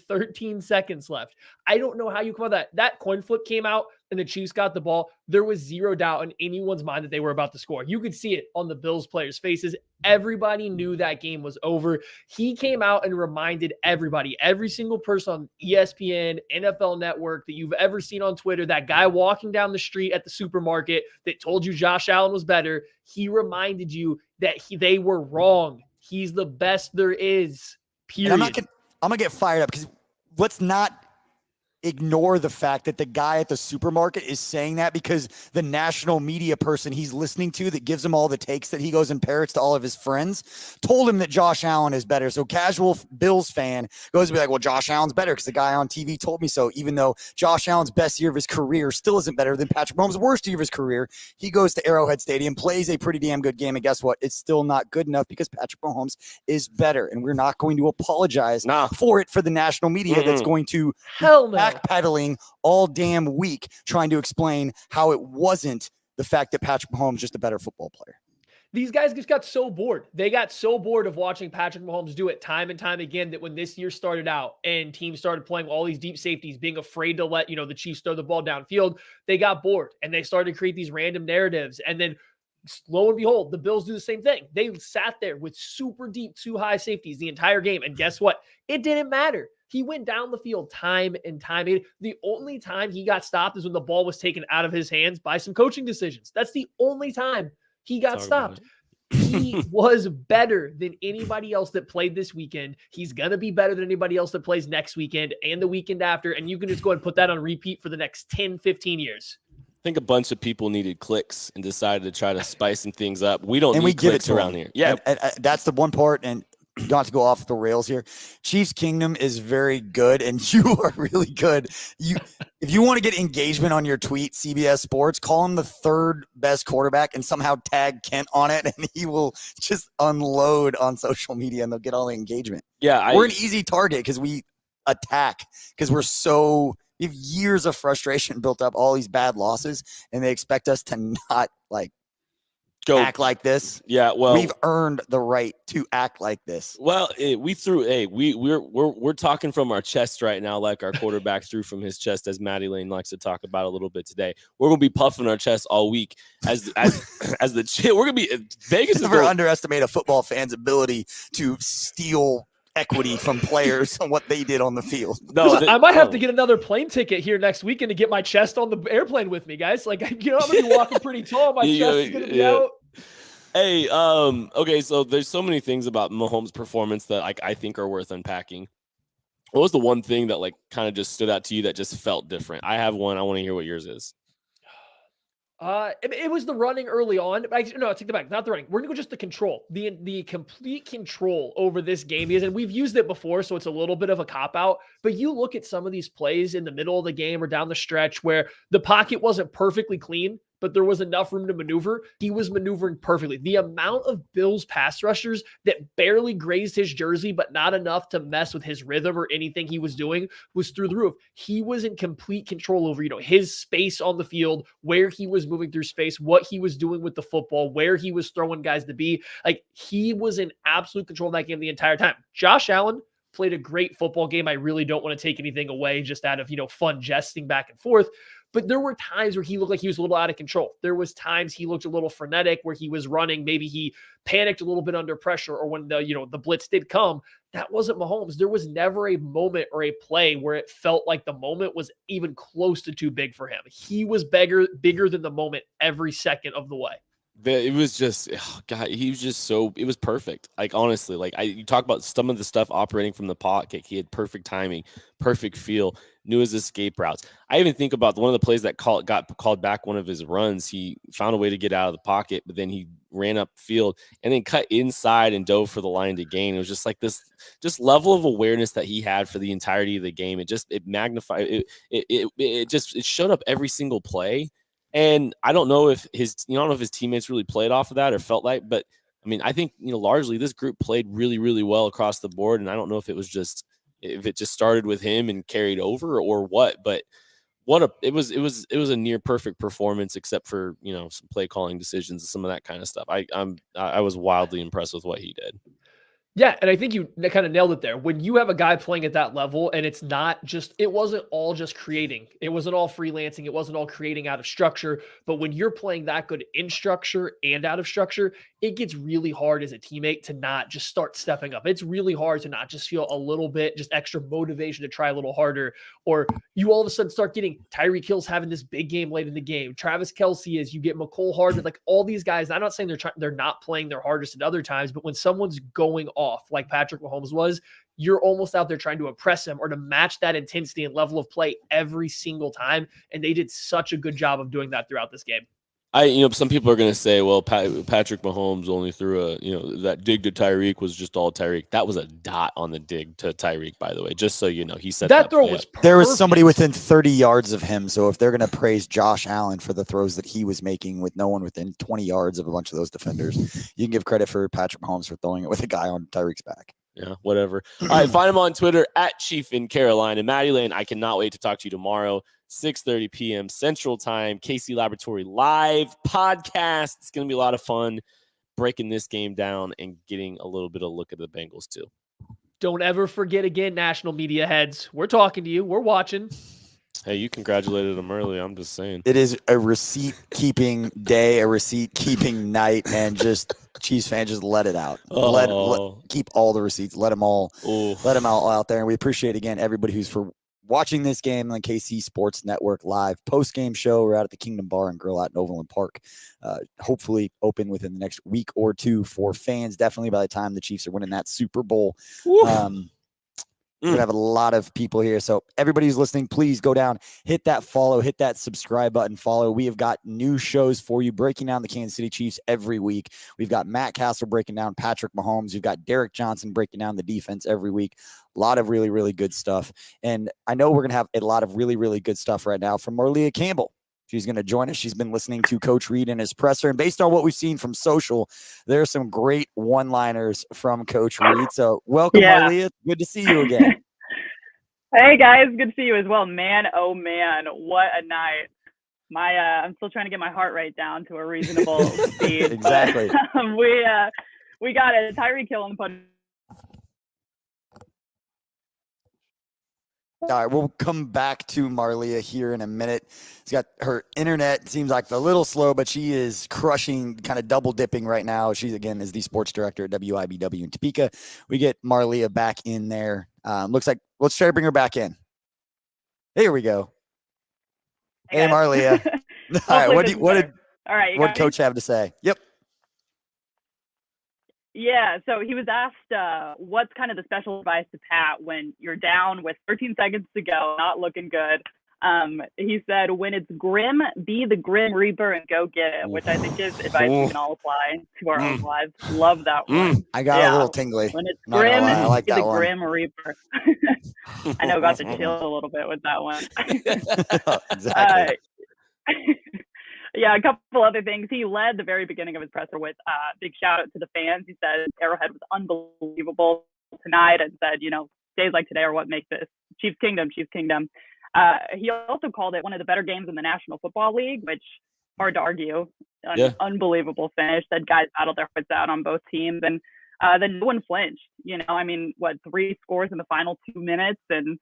13 seconds left. I don't know how you come out that. That coin flip came out and the Chiefs got the ball. There was zero doubt in anyone's mind that they were about to score. You could see it on the Bills players' faces. Everybody knew that game was over. He came out and reminded everybody, every single person on ESPN, NFL Network that you've ever seen on Twitter, that guy walking down the street at the supermarket that told you Josh Allen was better. He reminded you that they were wrong. He's the best there is. Period. And I'm gonna get fired up, because let's not ignore the fact that the guy at the supermarket is saying that because the national media person he's listening to that gives him all the takes that he goes and parrots to all of his friends told him that Josh Allen is better. So casual Bills fan goes to be like, well, Josh Allen's better because the guy on TV told me so, even though Josh Allen's best year of his career still isn't better than Patrick Mahomes' worst year of his career. He goes to Arrowhead Stadium, plays a pretty damn good game, and guess what? It's still not good enough because Patrick Mahomes is better, and we're not going to apologize for it for the national media that's going to backpedaling all damn week trying to explain how it wasn't the fact that Patrick Mahomes is just a better football player. These guys just got so bored. They got so bored of watching Patrick Mahomes do it time and time again that when this year started out and teams started playing all these deep safeties, being afraid to let, the Chiefs throw the ball downfield, they got bored and they started to create these random narratives. And then lo and behold, the Bills do the same thing. They sat there with super deep, too high safeties the entire game. And guess what? It didn't matter. He went down the field time and time. The only time he got stopped is when the ball was taken out of his hands by some coaching decisions. That's the only time he got stopped. He was better than anybody else that played this weekend. He's going to be better than anybody else that plays next weekend and the weekend after. And you can just go ahead and put that on repeat for the next 10, 15 years. I think a bunch of people needed clicks and decided to try to spice some things up. We don't need clicks around here. Yeah. And that's the one part. And not to go off the rails here. Chiefs Kingdom is very good, and you are really good. If you want to get engagement on your tweet, CBS Sports, call him the third best quarterback and somehow tag Kent on it, and he will just unload on social media, and they'll get all the engagement. Yeah, we're an easy target because we attack because we have years of frustration built up, all these bad losses, and they expect us to not act like this. Yeah, well, we've earned the right to act like this. Well, we're talking from our chest right now, like our quarterback threw from his chest, as Maddie Lane likes to talk about a little bit today. We're gonna be puffing our chest all week as we're gonna be Vegas. Never underestimate a football fan's ability to steal equity from players on what they did on the field. No, I might have to get another plane ticket here next weekend to get my chest on the airplane with me, guys. I'm gonna be walking pretty tall. My chest is gonna be out. Hey, okay, so there's so many things about Mahomes' performance that I think are worth unpacking. What was the one thing that kind of just stood out to you that just felt different? I have one. I want to hear what yours is. It was the running early on. I take that back. Not the running. We're gonna go just the control, the complete control over this game and we've used it before, so it's a little bit of a cop out. But you look at some of these plays in the middle of the game or down the stretch where the pocket wasn't perfectly clean, but there was enough room to maneuver. He was maneuvering perfectly. The amount of Bills pass rushers that barely grazed his jersey, but not enough to mess with his rhythm or anything he was doing was through the roof. He was in complete control over, his space on the field, where he was moving through space, what he was doing with the football, where he was throwing guys to be. He was in absolute control of that game the entire time. Josh Allen played a great football game. I really don't want to take anything away just out of, fun jesting back and forth. But there were times where he looked like he was a little out of control. There was times he looked a little frenetic where he was running. Maybe he panicked a little bit under pressure, or when the blitz did come. That wasn't Mahomes. There was never a moment or a play where it felt like the moment was even close to too big for him. He was bigger than the moment every second of the way. It was just, he was just it was perfect. Honestly, you talk about some of the stuff operating from the pocket. He had perfect timing, perfect feel, knew his escape routes. I even think about one of the plays that got called back one of his runs. He found a way to get out of the pocket, but then he ran up field and then cut inside and dove for the line to gain. It was just this level of awareness that he had for the entirety of the game. It magnified it showed up every single play. And I don't know if his teammates really played off of that or felt like, but I think, largely this group played really, really well across the board. And I don't know if it just started with him and carried over or what, but it was a near perfect performance, except for, some play calling decisions and some of that kind of stuff. I was wildly impressed with what he did. Yeah, and I think you kind of nailed it there. When you have a guy playing at that level and it wasn't all just creating. It wasn't all freelancing. It wasn't all creating out of structure. But when you're playing that good in structure and out of structure, it gets really hard as a teammate to not just start stepping up. It's really hard to not just feel a little bit, just extra motivation to try a little harder. Or you all of a sudden start getting Tyreek Hill's having this big game late in the game. Travis Kelce you get McCole Hardman, all these guys. I'm not saying they're not playing their hardest at other times, but when someone's going off like Patrick Mahomes was, you're almost out there trying to impress them or to match that intensity and level of play every single time. And they did such a good job of doing that throughout this game. Some people are going to say, well, Patrick Mahomes only threw that dig to Tyreek was just all Tyreek. That was a dot on the dig to Tyreek, by the way, just so you know. He said that throw was perfect. There was somebody within 30 yards of him. So if they're going to praise Josh Allen for the throws that he was making with no one within 20 yards of a bunch of those defenders, you can give credit for Patrick Mahomes for throwing it with a guy on Tyreek's back. Yeah, whatever. All right, find him on Twitter at Chief in Carolina. Maddie Lane, I cannot wait to talk to you tomorrow. 6:30 p.m. Central Time, KC Laboratory Live podcast. It's going to be a lot of fun breaking this game down and getting a little bit of a look at the Bengals too. Don't ever forget again, national media heads. We're talking to you. We're watching. Hey, you congratulated them early. I'm just saying. It is a receipt-keeping day, a receipt-keeping night, and just Chiefs fans, just let it out. Keep all the receipts. Let them all out there. And we appreciate, again, everybody who's for watching this game on KC Sports Network live post-game show. We're out at the Kingdom Bar and Grille out in Overland Park. Hopefully open within the next week or two for fans. Definitely by the time the Chiefs are winning that Super Bowl. We're going to have a lot of people here. So everybody who's listening, please go down, hit that follow, hit that subscribe button, follow. We have got new shows for you breaking down the Kansas City Chiefs every week. We've got Matt Castle breaking down Patrick Mahomes. We've got Derek Johnson breaking down the defense every week. A lot of really, really good stuff. And I know we're going to have a lot of really, really good stuff right now from Marleah Campbell. She's going to join us. She's been listening to Coach Reed and his presser. And based on what we've seen from social, there are some great one-liners from Coach Reed. So welcome, Marleah. Good to see you again. Hey, guys. Good to see you as well. Man, oh, man. What a night. I'm still trying to get my heart rate down to a reasonable speed. Exactly. But, we got a Tyreek Hill on the podium. All right, we'll come back to Marleah here in a minute. She's got her internet, seems like a little slow, but she is crushing, kind of double dipping right now. She's, again, is the sports director at WIBW in Topeka. We get Marleah back in there. Looks like, let's try to bring her back in. Here we go. Hey, Marleah. All right, what did Coach have to say? Yep. Yeah, so he was asked what's kind of the special advice to Pat when you're down with 13 seconds to go, not looking good. He said, when it's grim, be the Grim Reaper and go get it, which I think is advice we can all apply to our own lives. Love that one. I got a little tingly. When it's grim, I like be that the one. Grim Reaper. I know, got to chill a little bit with that one. Exactly. Yeah, a couple other things. He led the very beginning of his presser with big shout out to the fans. He said Arrowhead was unbelievable tonight and said, days like today are what make this Chiefs Kingdom, Chiefs Kingdom. He also called it one of the better games in the National Football League, which hard to argue. Unbelievable finish. Said guys battled their hearts out on both teams. And then no one flinched. 3 scores in the final 2 minutes and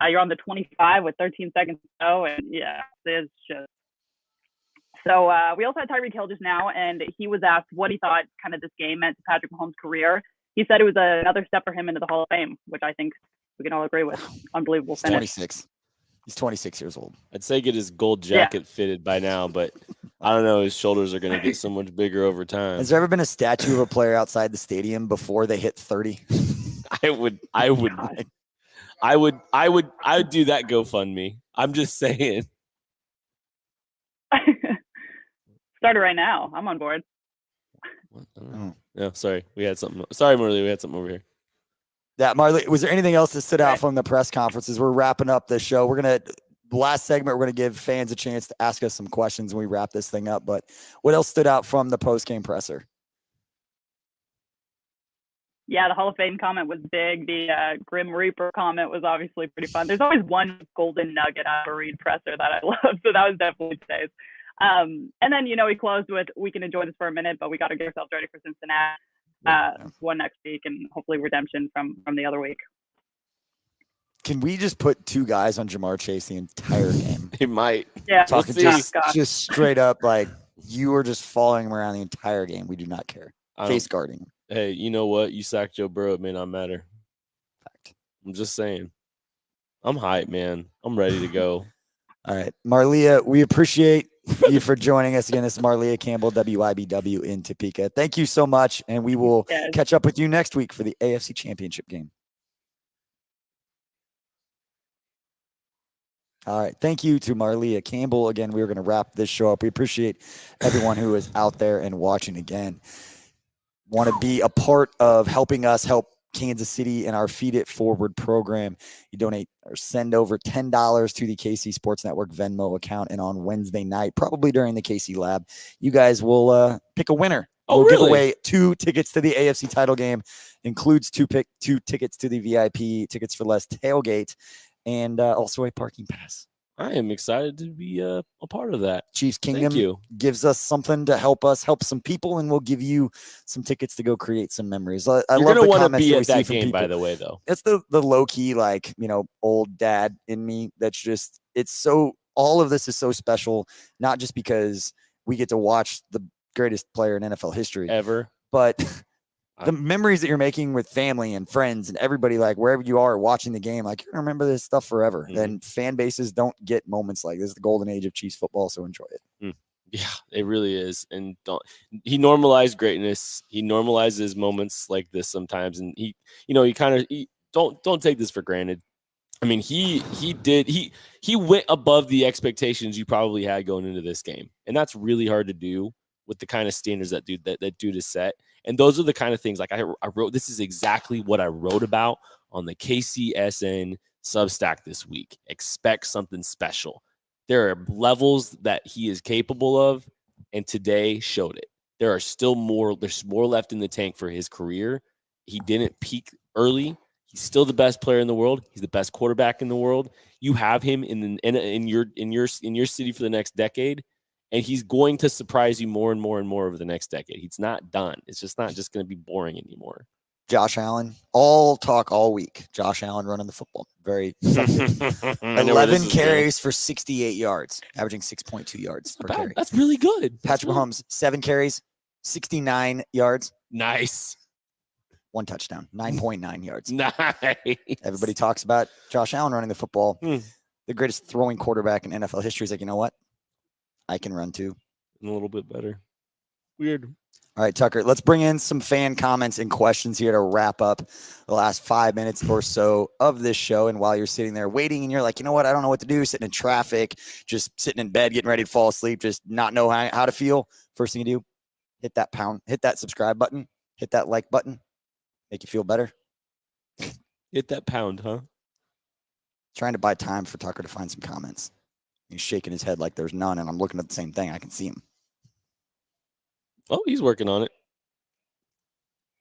you're on the 25 with 13 seconds to go. And yeah, it's just. So we also had Tyreek Hill just now, and he was asked what he thought kind of this game meant to Patrick Mahomes' career. He said it was another step for him into the Hall of Fame, which I think we can all agree with. Unbelievable finish. 26. He's 26 years old. I'd say get his gold jacket fitted by now, but I don't know. His shoulders are going to get so much bigger over time. Has there ever been a statue of a player outside the stadium before they hit 30? I would do that GoFundMe. I'm just saying. Start it right now. I'm on board. Oh. Sorry. We had something. Sorry, Marleah. We had something over here. Yeah, Marleah, was there anything else that stood out from the press conferences? We're wrapping up the show. Last segment, we're going to give fans a chance to ask us some questions when we wrap this thing up. But what else stood out from the post-game presser? Yeah, the Hall of Fame comment was big. The Grim Reaper comment was obviously pretty fun. There's always one golden nugget out of a Reed presser that I love. So that was definitely today's. And then, he closed with, we can enjoy this for a minute, but we got to get ourselves ready for Cincinnati. One next week and hopefully redemption from the other week. Can we just put 2 guys on Jamar Chase the entire game? He might. Yeah. Talking just straight up, like you were just following him around the entire game. We do not care. Face guarding. Hey, you know what? You sacked Joe Burrow. It may not matter. Fact. I'm just saying. I'm hyped, man. I'm ready to go. All right. Marleah, we appreciate you for joining us again. This is Marleah Campbell, WIBW in Topeka. Thank you so much, and we will catch up with you next week for the AFC Championship game. All right. Thank you to Marleah Campbell. Again, we are going to wrap this show up. We appreciate everyone who is out there and watching again. Want to be a part of helping us help Kansas City and our Feed It Forward program. You donate or send over $10 to the KC Sports Network Venmo account. And on Wednesday night, probably during the KC Lab, you guys will pick a winner. We'll give away 2 tickets to the AFC title game. Includes 2 tickets to the VIP, tickets for less tailgate, and also a parking pass. I am excited to be a part of that. Chiefs Kingdom gives us something to help some people, and we'll give you some tickets to go create some memories. I love the comments be that we at see that from game, people. by the way, though. It's the low key, like, old dad in me. That's just, all of this is so special, not just because we get to watch the greatest player in NFL history ever, but the memories that you're making with family and friends and everybody, like wherever you are watching the game, like you're gonna remember this stuff forever. And fan bases don't get moments like this. Is the golden age of Chiefs football, so enjoy it. Yeah, it really is. And he normalized greatness. He normalizes moments like this sometimes, and he don't take this for granted. I mean, he went above the expectations you probably had going into this game, and that's really hard to do with the kind of standards that dude is set. And those are the kind of things, like I wrote, this is exactly what I wrote about on the KCSN Substack this week. Expect something special. There are levels that he is capable of, and today showed it. There's more left in the tank for his career. He didn't peak early. He's still the best player in the world. He's the best quarterback in the world. You have him in your city for the next decade. And he's going to surprise you more and more and more over the next decade. He's not done. It's just not just going to be boring anymore. Josh Allen, all talk all week. Josh Allen running the football. Very effective. 11 carries for 68 yards, averaging 6.2 yards per carry. That's really good. Patrick Mahomes, 7 carries, 69 yards. Nice. 1 touchdown, 9.9 yards. Nice. Everybody talks about Josh Allen running the football. The greatest throwing quarterback in NFL history. Is like, you know what? I can run too. A little bit better. Weird. All right, Tucker, let's bring in some fan comments and questions here to wrap up the last 5 minutes or so of this show. And while you're sitting there waiting and you're like, you know what? I don't know what to do, sitting in traffic, just sitting in bed, getting ready to fall asleep, just not know how to feel. First thing you do, hit that subscribe button, hit that like button, make you feel better. Hit that pound, huh? Trying to buy time for Tucker to find some comments. He's shaking his head like there's none, and I'm looking at the same thing. I can see him. Oh, he's working on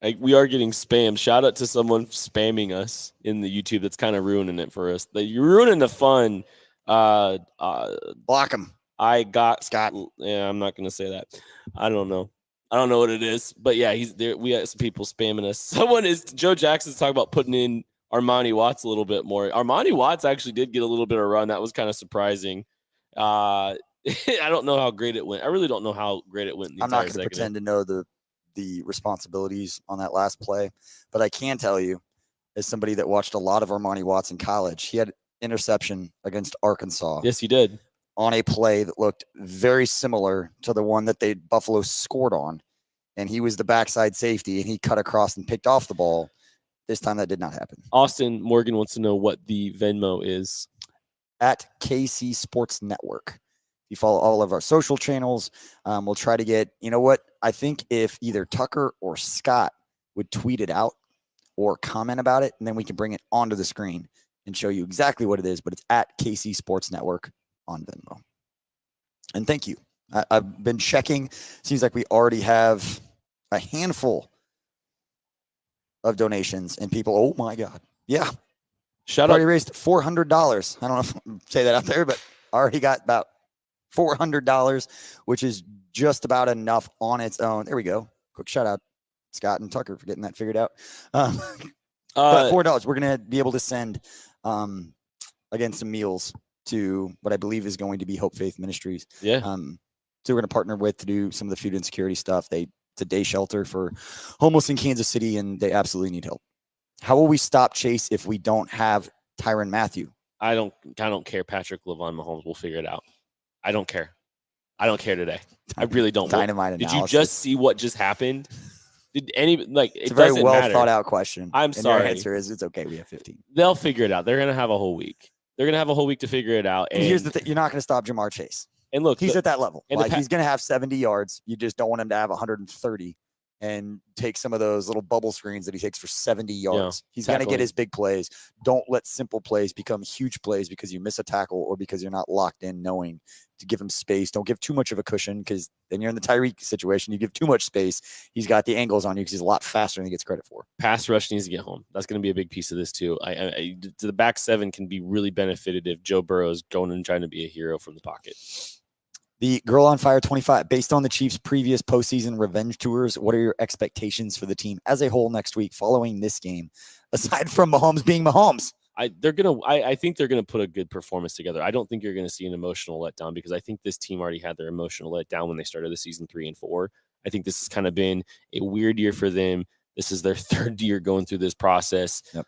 it. We are getting spam. Shout out to someone spamming us in the YouTube. That's kind of ruining it for us. You're ruining the fun. Block him. I got Scott. Yeah, I'm not going to say that. I don't know what it is. But yeah, he's there. We got some people spamming us. Joe Jackson's talking about putting in Armani Watts a little bit more. Armani Watts actually did get a little bit of a run. That was kind of surprising. I don't know how great it went. I really don't know how great it went. I'm not going to pretend to know the responsibilities on that last play, but I can tell you, as somebody that watched a lot of Armani Watts in college, he had interception against Arkansas. Yes, he did. On a play that looked very similar to the one that Buffalo scored on, and he was the backside safety, and he cut across and picked off the ball. This time that did not happen. Austin Morgan wants to know what the Venmo is. At KC Sports Network. You follow all of our social channels. We'll try to get, you know what? I think if either Tucker or Scott would tweet it out or comment about it, and then we can bring it onto the screen and show you exactly what it is. But it's at KC Sports Network on Venmo. And thank you. I've been checking. Seems like we already have a handful of donations and people. Oh my God. Yeah. Shout out. Already raised $400. I don't know if I'll say that out there, but already got about $400, which is just about enough on its own. There we go. Quick shout out, Scott and Tucker, for getting that figured out. But $4, we're going to be able to send, again, some meals to what I believe is going to be Hope Faith Ministries. Yeah. So we're going to partner with to do some of the food insecurity stuff. It's a day shelter for homeless in Kansas City, and they absolutely need help. How will we stop Chase if we don't have Tyrann Mathieu? I don't care. Patrick LaVon Mahomes. We'll figure it out. I don't care. I don't care today. I really don't. Dynamite Did analysis. you just see what just happened? It's a very well thought out question. I'm sorry. Your answer is it's okay. We have 15. They'll figure it out. They're going to have a whole week. They're going to have a whole week to figure it out. And here's the thing. You're not going to stop Jamar Chase. And look, he's at that level. And like he's going to have 70 yards. You just don't want him to have 130 and take some of those little bubble screens that he takes for 70 yards. He's going to get his big plays. Don't let simple plays become huge plays because you miss a tackle or because you're not locked in knowing to give him space. Don't give too much of a cushion because then you're in the Tyreek situation. You give too much space. He's got the angles on you because he's a lot faster than he gets credit for. Pass rush needs to get home. That's going to be a big piece of this too. The back seven can be really benefited if Joe Burrow is going and trying to be a hero from the pocket. The Girl on Fire 25, based on the Chiefs' previous postseason revenge tours, what are your expectations for the team as a whole next week following this game, aside from Mahomes being Mahomes? I think they're gonna put a good performance together. I don't think you're gonna see an emotional letdown because I think this team already had their emotional letdown when they started the season 3 and 4. I think this has kind of been a weird year for them. This is their third year going through this process. Yep.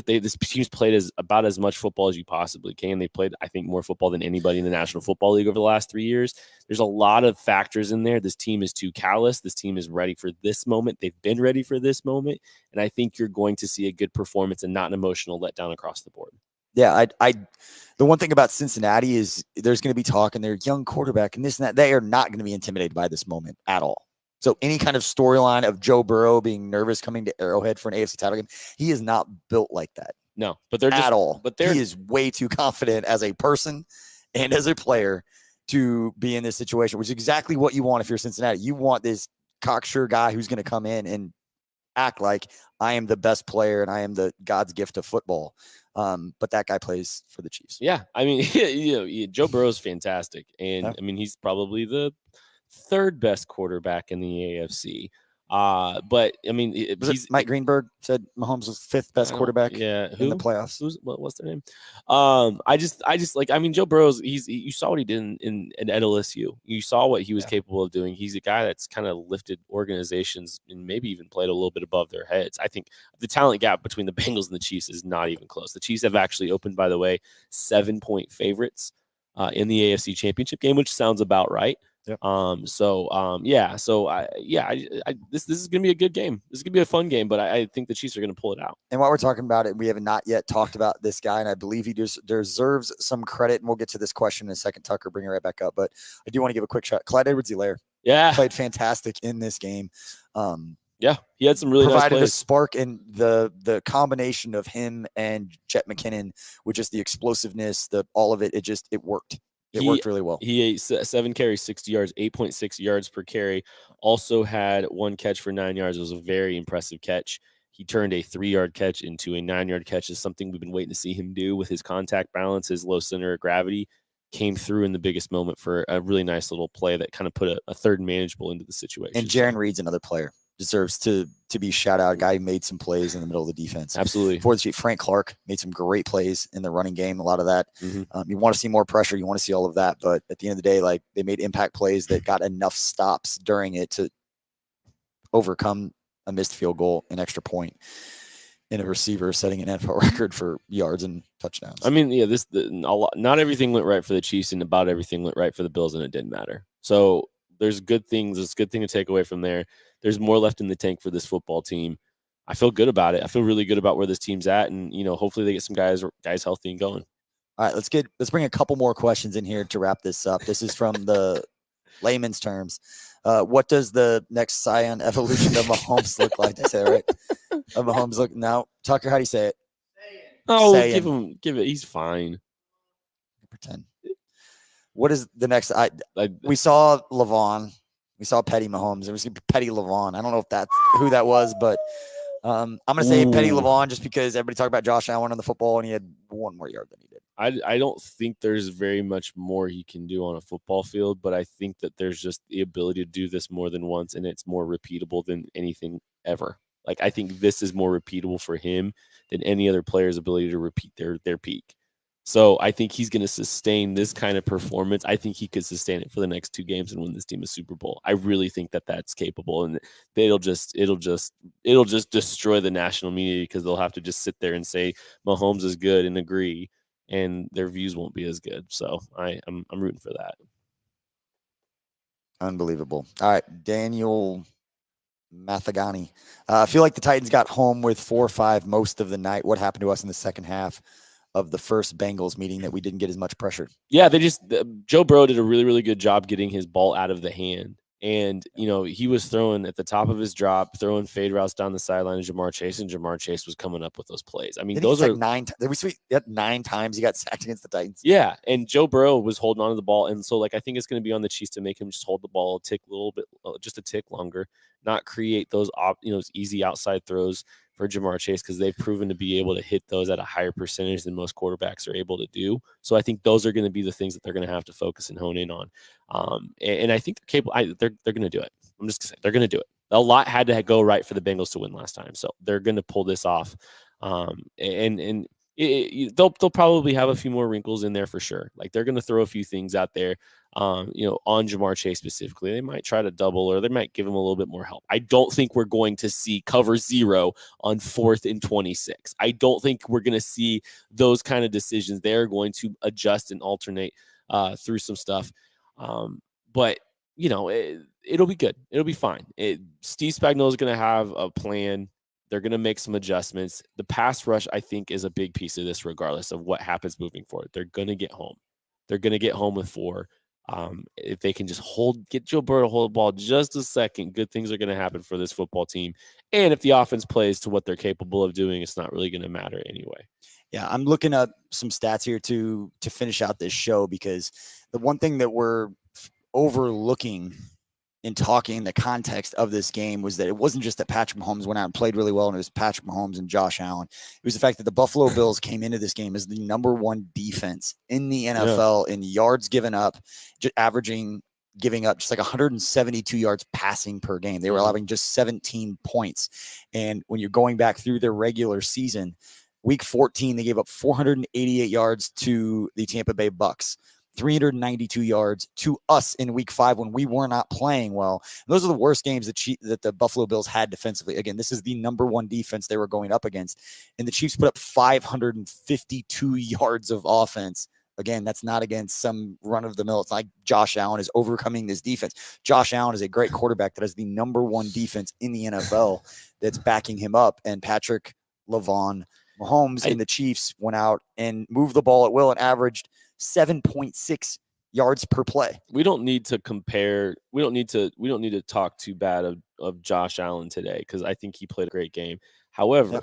This team's played about as much football as you possibly can. They played, I think, more football than anybody in the National Football League over the last 3 years. There's a lot of factors in there. This team is too callous. This team is ready for this moment. They've been ready for this moment. And I think you're going to see a good performance and not an emotional letdown across the board. Yeah, the one thing about Cincinnati is there's going to be talk and their young quarterback and this and that. They are not going to be intimidated by this moment at all. So any kind of storyline of Joe Burrow being nervous coming to Arrowhead for an AFC title game, he is not built like that. No, but they're just at all. But he is way too confident as a person and as a player to be in this situation, which is exactly what you want if you're Cincinnati. You want this cocksure guy who's going to come in and act like I am the best player and I am the God's gift of football. But that guy plays for the Chiefs. Yeah, I mean, Joe Burrow's fantastic, and I mean he's probably the third best quarterback in the AFC. But I mean, Mike Greenberg said Mahomes was fifth best quarterback in the playoffs. What's their name? Joe Burrow's you saw what he did at LSU. You saw what he was capable of doing. He's a guy that's kind of lifted organizations and maybe even played a little bit above their heads. I think the talent gap between the Bengals and the Chiefs is not even close. The Chiefs have actually opened, by the way, 7-point favorites in the AFC Championship game, which sounds about right. Yep. This is gonna be a good game. This is gonna be a fun game, but I think the Chiefs are gonna pull it out. And while we're talking about it, we have not yet talked about this guy, and I believe he deserves some credit. And we'll get to this question in a second. Tucker, bring it right back up, but I do want to give a quick shout. Clyde Edwards-Helaire, played fantastic in this game. He had some really provided nice plays. a spark, and the combination of him and Jet McKinnon with just the explosiveness, all of it, it worked. It worked really well. He ate 7 carries, 60 yards, 8.6 yards per carry. Also had 1 catch for 9 yards. It was a very impressive catch. He turned a 3-yard catch into a 9-yard catch. Is something we've been waiting to see him do with his contact balance, his low center of gravity. Came through in the biggest moment for a really nice little play that kind of put a third manageable into the situation. And Jaron Reed's another player. Deserves to be shout out. A guy who made some plays in the middle of the defense. Absolutely. For the Chiefs, Frank Clark made some great plays in the running game. A lot of that. You want to see more pressure. You want to see all of that. But at the end of the day, like, they made impact plays that got enough stops during it to overcome a missed field goal, an extra point, and a receiver setting an NFL record for yards and touchdowns. I mean, not everything went right for the Chiefs, and about everything went right for the Bills, and it didn't matter. So there's good things. There's a good thing to take away from there. There's more left in the tank for this football team. I feel good about it. I feel really good about where this team's at, and hopefully they get some guys healthy and going. All right, let's bring a couple more questions in here to wrap this up. This is from the layman's terms. What does the next Scion evolution of Mahomes look like? Did I say it right? Of Mahomes look now. Tucker, how do you say it? Oh, Saiyan. give it. He's fine. Pretend. What is the next? We saw Levon. We saw Petty Mahomes. It was Petty Levon. I don't know if that's who that was, but I'm going to say Petty Levon just because everybody talked about Josh Allen on the football, and he had 1 more yard than he did. I don't think there's very much more he can do on a football field, but I think that there's just the ability to do this more than once, and it's more repeatable than anything ever. Like, I think this is more repeatable for him than any other player's ability to repeat their peak. So I think he's going to sustain this kind of performance. I think he could sustain it for the next 2 games and win this team a Super Bowl. I really think that that's capable, and it'll just destroy the national media because they'll have to just sit there and say Mahomes is good and agree, and their views won't be as good. So I'm rooting for that. Unbelievable. All right, Daniel Mathagani. I feel like the Titans got home with 4-5 most of the night. What happened to us in the second half? of the first Bengals meeting that we didn't get as much pressure. Yeah, Joe Burrow did a really, really good job getting his ball out of the hand. And, he was throwing at the top of his drop, throwing fade routes down the sideline to Jamar Chase, and Jamar Chase was coming up with those plays. I mean, those are 9 times he got sacked against the Titans. Yeah, and Joe Burrow was holding on to the ball, and so I think it's going to be on the Chiefs to make him just hold the ball a little bit, just a tick longer, not create those those easy outside throws for Jamar Chase, because they've proven to be able to hit those at a higher percentage than most quarterbacks are able to do. So I think those are going to be the things that they're going to have to focus and hone in on. And I think they're capable. They're going to do it. I'm just going to say they're going to do it. A lot had to go right for the Bengals to win last time, so they're going to pull this off. They'll probably have a few more wrinkles in there for sure. Like, they're going to throw a few things out there, on Jamar Chase specifically. They might try to double, or they might give him a little bit more help. I don't think we're going to see cover 0 on 4th and 26. I don't think we're going to see those kind of decisions. They're going to adjust and alternate through some stuff. But it'll be good. It'll be fine. Steve Spagnuolo is going to have a plan. They're going to make some adjustments. The pass rush, I think, is a big piece of this, regardless of what happens moving forward. They're going to get home. They're going to get home with 4. If they can just get Joe Burrow to hold the ball just a second, good things are going to happen for this football team. And if the offense plays to what they're capable of doing, it's not really going to matter anyway. Yeah, I'm looking up some stats here to finish out this show, because the one thing that we're overlooking in talking the context of this game was that it wasn't just that Patrick Mahomes went out and played really well, and it was Patrick Mahomes and Josh Allen. It was the fact that the Buffalo Bills came into this game as the number 1 defense in the NFL in yards given up, just giving up just like 172 yards passing per game. They were allowing just 17 points. And when you're going back through their regular season, week 14, they gave up 488 yards to the Tampa Bay Bucks. 392 yards to us in week 5 when we were not playing well. And those are the worst games that the Buffalo Bills had defensively. Again, this is the number 1 defense they were going up against. And the Chiefs put up 552 yards of offense. Again, that's not against some run of the mill. It's like Josh Allen is overcoming this defense. Josh Allen is a great quarterback that has the number 1 defense in the NFL that's backing him up. And Patrick Mahomes and the Chiefs went out and moved the ball at will and averaged 7.6 yards per play. We don't need to compare. We don't need to talk too bad of Josh Allen today, because I think he played a great game. However,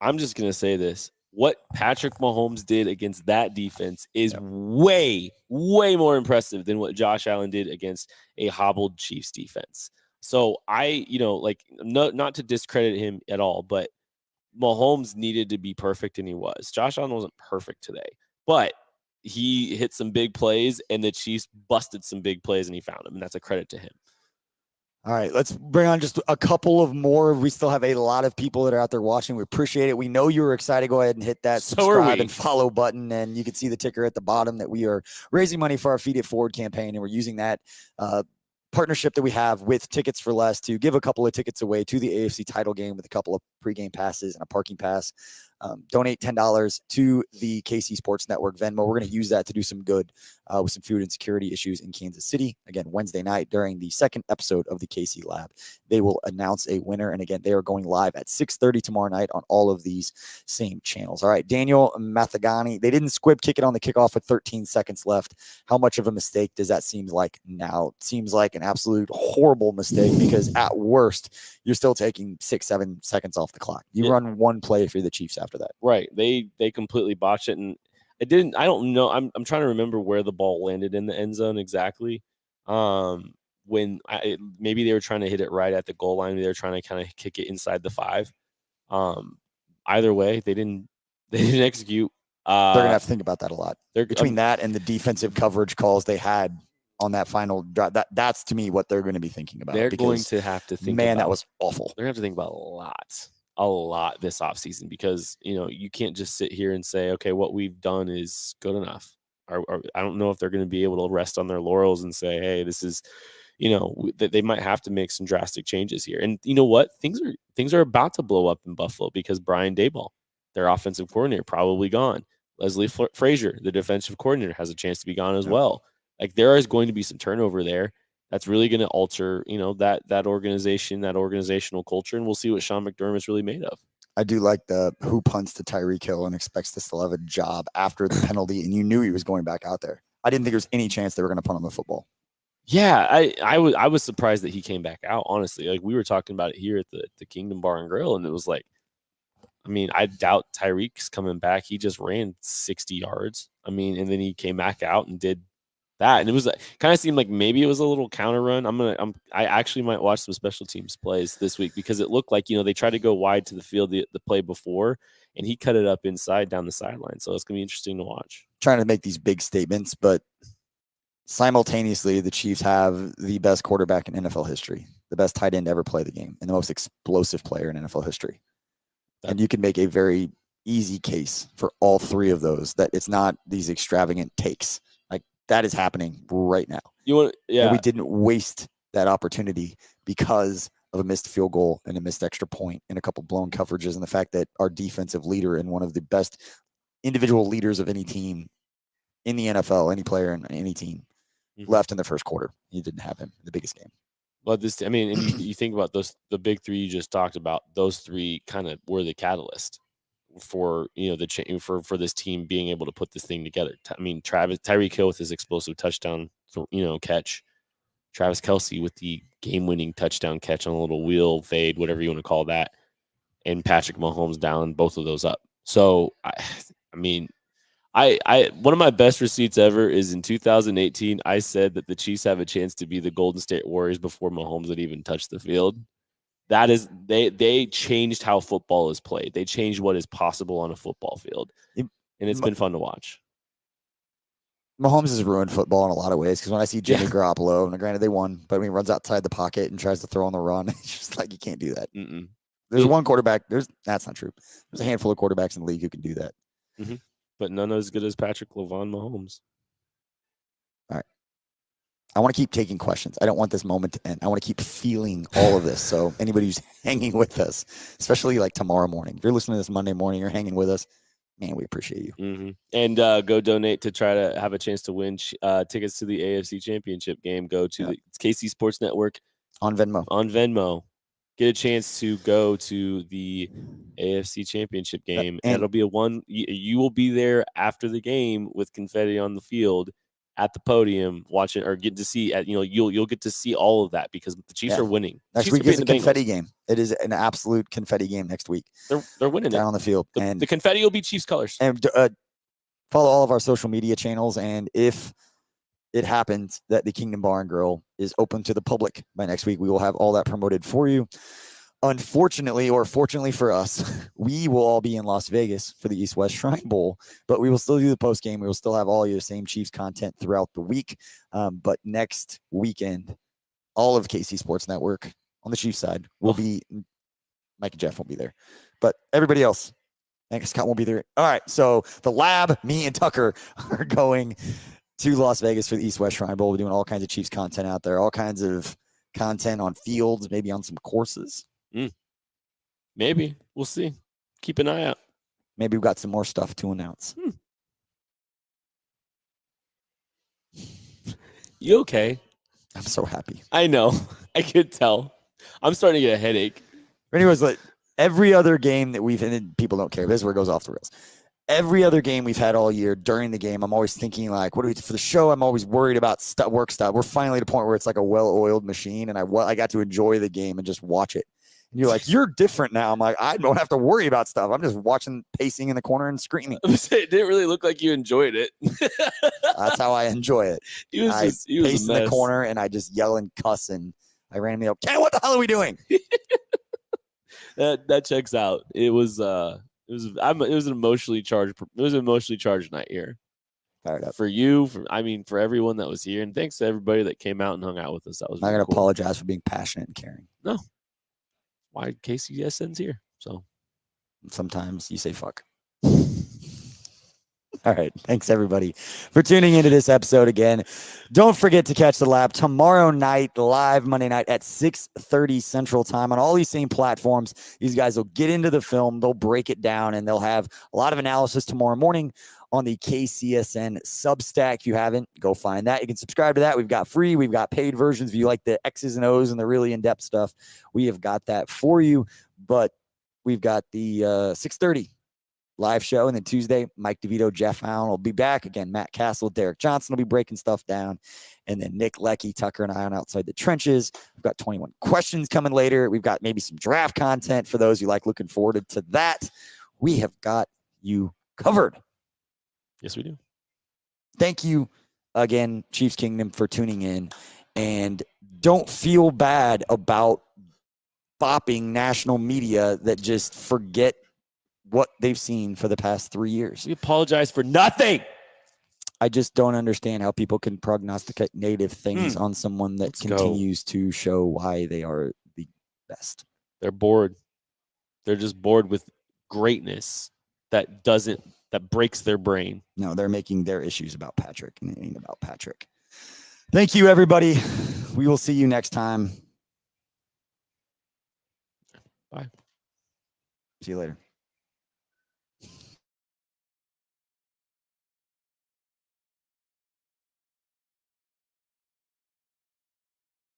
I'm just going to say this. What Patrick Mahomes did against that defense is way, way more impressive than what Josh Allen did against a hobbled Chiefs defense. So not to discredit him at all, but Mahomes needed to be perfect, and he was. Josh Allen wasn't perfect today, but he hit some big plays, and the Chiefs busted some big plays, and he found them, and that's a credit to him. All right, let's bring on just a couple of more. We still have a lot of people that are out there watching. We appreciate it. We know you were excited. Go ahead and hit that subscribe and follow button, and you can see the ticker at the bottom that we are raising money for our Feed It Forward campaign, and we're using that partnership that we have with Tickets for Less to give a couple of tickets away to the AFC title game with a couple of pregame passes and a parking pass. Donate $10 to the KC Sports Network Venmo. We're going to use that to do some good with some food insecurity issues in Kansas City. Again, Wednesday night during the 2nd episode of the KC Lab, they will announce a winner. And again, they are going live at 6:30 tomorrow night on all of these same channels. All right, Daniel Mathagani. They didn't squib kick it on the kickoff with 13 seconds left. How much of a mistake does that seem like now? It seems like an absolute horrible mistake, because at worst, you're still taking 6-7 seconds off the clock. You run one play if you're the Chiefs after that. Right. They completely botched it, and I don't know. I'm trying to remember where the ball landed in the end zone exactly. Maybe they were trying to hit it right at the goal line. They were trying to kind of kick it inside the 5. Either way, they didn't execute. They're gonna have to think about that a lot. Between that and the defensive coverage calls they had on that final drive, that's to me what they're going to be thinking about. They're going to have to think. Man, that was awful. They're going to have to think about a lot this offseason, because you can't just sit here and say, okay, what we've done is good enough. Or I don't know if they're going to be able to rest on their laurels and say, hey, this is, they might have to make some drastic changes here. And you know what? Things are about to blow up in Buffalo, because Brian Daboll, their offensive coordinator, probably gone. Leslie Frazier, the defensive coordinator, has a chance to be gone as well. Like, there is going to be some turnover there. That's really going to alter, that organization, that organizational culture, and we'll see what Sean McDermott's really made of. I do like the who punts to Tyreek Hill and expects to still have a job after the penalty, and you knew he was going back out there. I didn't think there was any chance they were going to punt on the football. Yeah, I was surprised that he came back out, honestly. Like, we were talking about it here at the Kingdom Bar and Grille, and it was like, I mean, I doubt Tyreek's coming back. He just ran 60 yards. I mean, and then he came back out and did that, and it was kind of seemed like maybe it was a little counter run. I actually might watch some special teams plays this week, because it looked like, they tried to go wide to the field the play before, and he cut it up inside down the sideline. So it's gonna be interesting to watch. Trying to make these big statements, but simultaneously, the Chiefs have the best quarterback in NFL history, the best tight end to ever play the game, and the most explosive player in NFL history. And you can make a very easy case for all three of those, that it's not these extravagant takes. Like, that is happening right now. And we didn't waste that opportunity because of a missed field goal and a missed extra point and a couple blown coverages, and the fact that our defensive leader and one of the best individual leaders of any team in the NFL, any player in any team, left in the first quarter. You didn't have him in the biggest game. But and you think about the big three you just talked about, those three kind of were the catalyst for, for this team being able to put this thing together. I mean, Tyreek Hill with his explosive touchdown, catch, Travis Kelce with the game-winning touchdown catch on a little wheel fade, whatever you want to call that, and Patrick Mahomes down both of those up. So, one of my best receipts ever is in 2018. I said that the Chiefs have a chance to be the Golden State Warriors before Mahomes had even touched the field. That is, they changed how football is played. They changed what is possible on a football field, and it's been fun to watch. Mahomes has ruined football in a lot of ways, because when I see Jimmy Garoppolo, and granted they won, but when he runs outside the pocket and tries to throw on the run, it's just like, you can't do that. There's one quarterback. That's not true. There's a handful of quarterbacks in the league who can do that. But none as good as Patrick Mahomes. All right. I want to keep taking questions. I don't want this moment to end. I want to keep feeling all of this. So anybody who's hanging with us, especially like tomorrow morning, if you're listening to this Monday morning, you're hanging with us, man, we appreciate you. And go donate to try to have a chance to win tickets to the AFC Championship game. Go to the KC Sports Network on Venmo. Get a chance to go to the AFC Championship game, and it'll be you will be there after the game with confetti on the field at the podium, watching or getting to see you'll get to see all of that, because the Chiefs are winning. Next week is a confetti game. It is an absolute confetti game next week. They're winning down on the field, and the confetti will be Chiefs colors. And follow all of our social media channels, and if it happens that the Kingdom Bar and Grille is open to the public by next week, we will have all that promoted for you. Unfortunately, or fortunately for us, we will all be in Las Vegas for the East-West Shrine Bowl, but we will still do the post game. We will still have all your same Chiefs content throughout the week. But next weekend, all of KC Sports Network on the Chiefs side will be, Mike and Jeff won't be there, but everybody else, and Scott won't be there. All right. So the lab, me and Tucker are going to Las Vegas for the East-West Shrine Bowl. We're doing all kinds of Chiefs content out there, all kinds of content on fields, maybe on some courses. Maybe. We'll see. Keep an eye out. Maybe we've got some more stuff to announce. You okay? I'm so happy. I know. I could tell. I'm starting to get a headache. Anyways, like every other game that we've, and people don't care, this is where it goes off the rails. Every other game we've had all year, during the game, I'm always thinking like, what do we do for the show? I'm always worried about work stuff. We're finally at a point where it's like a well-oiled machine, and I got to enjoy the game and just watch it. And you're like, you're different now. I'm like, I don't have to worry about stuff. I'm just watching, pacing in the corner and screaming. It didn't really look like you enjoyed it. That's how I enjoy it. He was pace in the corner, and I just yell and cuss, and I randomly go, Ken, what the hell are we doing? That checks out. It was an emotionally charged. It was an emotionally charged night here. Fired up for you, for everyone that was here, and thanks to everybody that came out and hung out with us. That was. I'm not really gonna cool. apologize for being passionate and caring. No, why KCSN's here? So sometimes you say fuck. All right. Thanks, everybody, for tuning into this episode again. Don't forget to catch the lab tomorrow night, live Monday night at 6:30 Central Time on all these same platforms. These guys will get into the film, they'll break it down, and they'll have a lot of analysis tomorrow morning on the KCSN Substack. If you haven't, go find that. You can subscribe to that. We've got free, we've got paid versions. If you like the X's and O's and the really in-depth stuff, we have got that for you. But we've got the 6:30 live show. And then Tuesday, Mike DeVito, Jeff Allen will be back. Again, Matt Castle, Derek Johnson will be breaking stuff down. And then Nick Leckey, Tucker, and I on Outside the Trenches. We've got 21 questions coming later. We've got maybe some draft content for those who like looking forward to that. We have got you covered. Yes, we do. Thank you again, Chiefs Kingdom, for tuning in. And don't feel bad about bopping national media that just forget what they've seen for the past 3 years. We apologize for nothing. I just don't understand how people can prognosticate negative things on someone that continues to show why they are the best. They're bored. They're just bored with greatness that breaks their brain. No, they're making their issues about Patrick and it ain't about Patrick. Thank you, everybody. We will see you next time. Bye. See you later.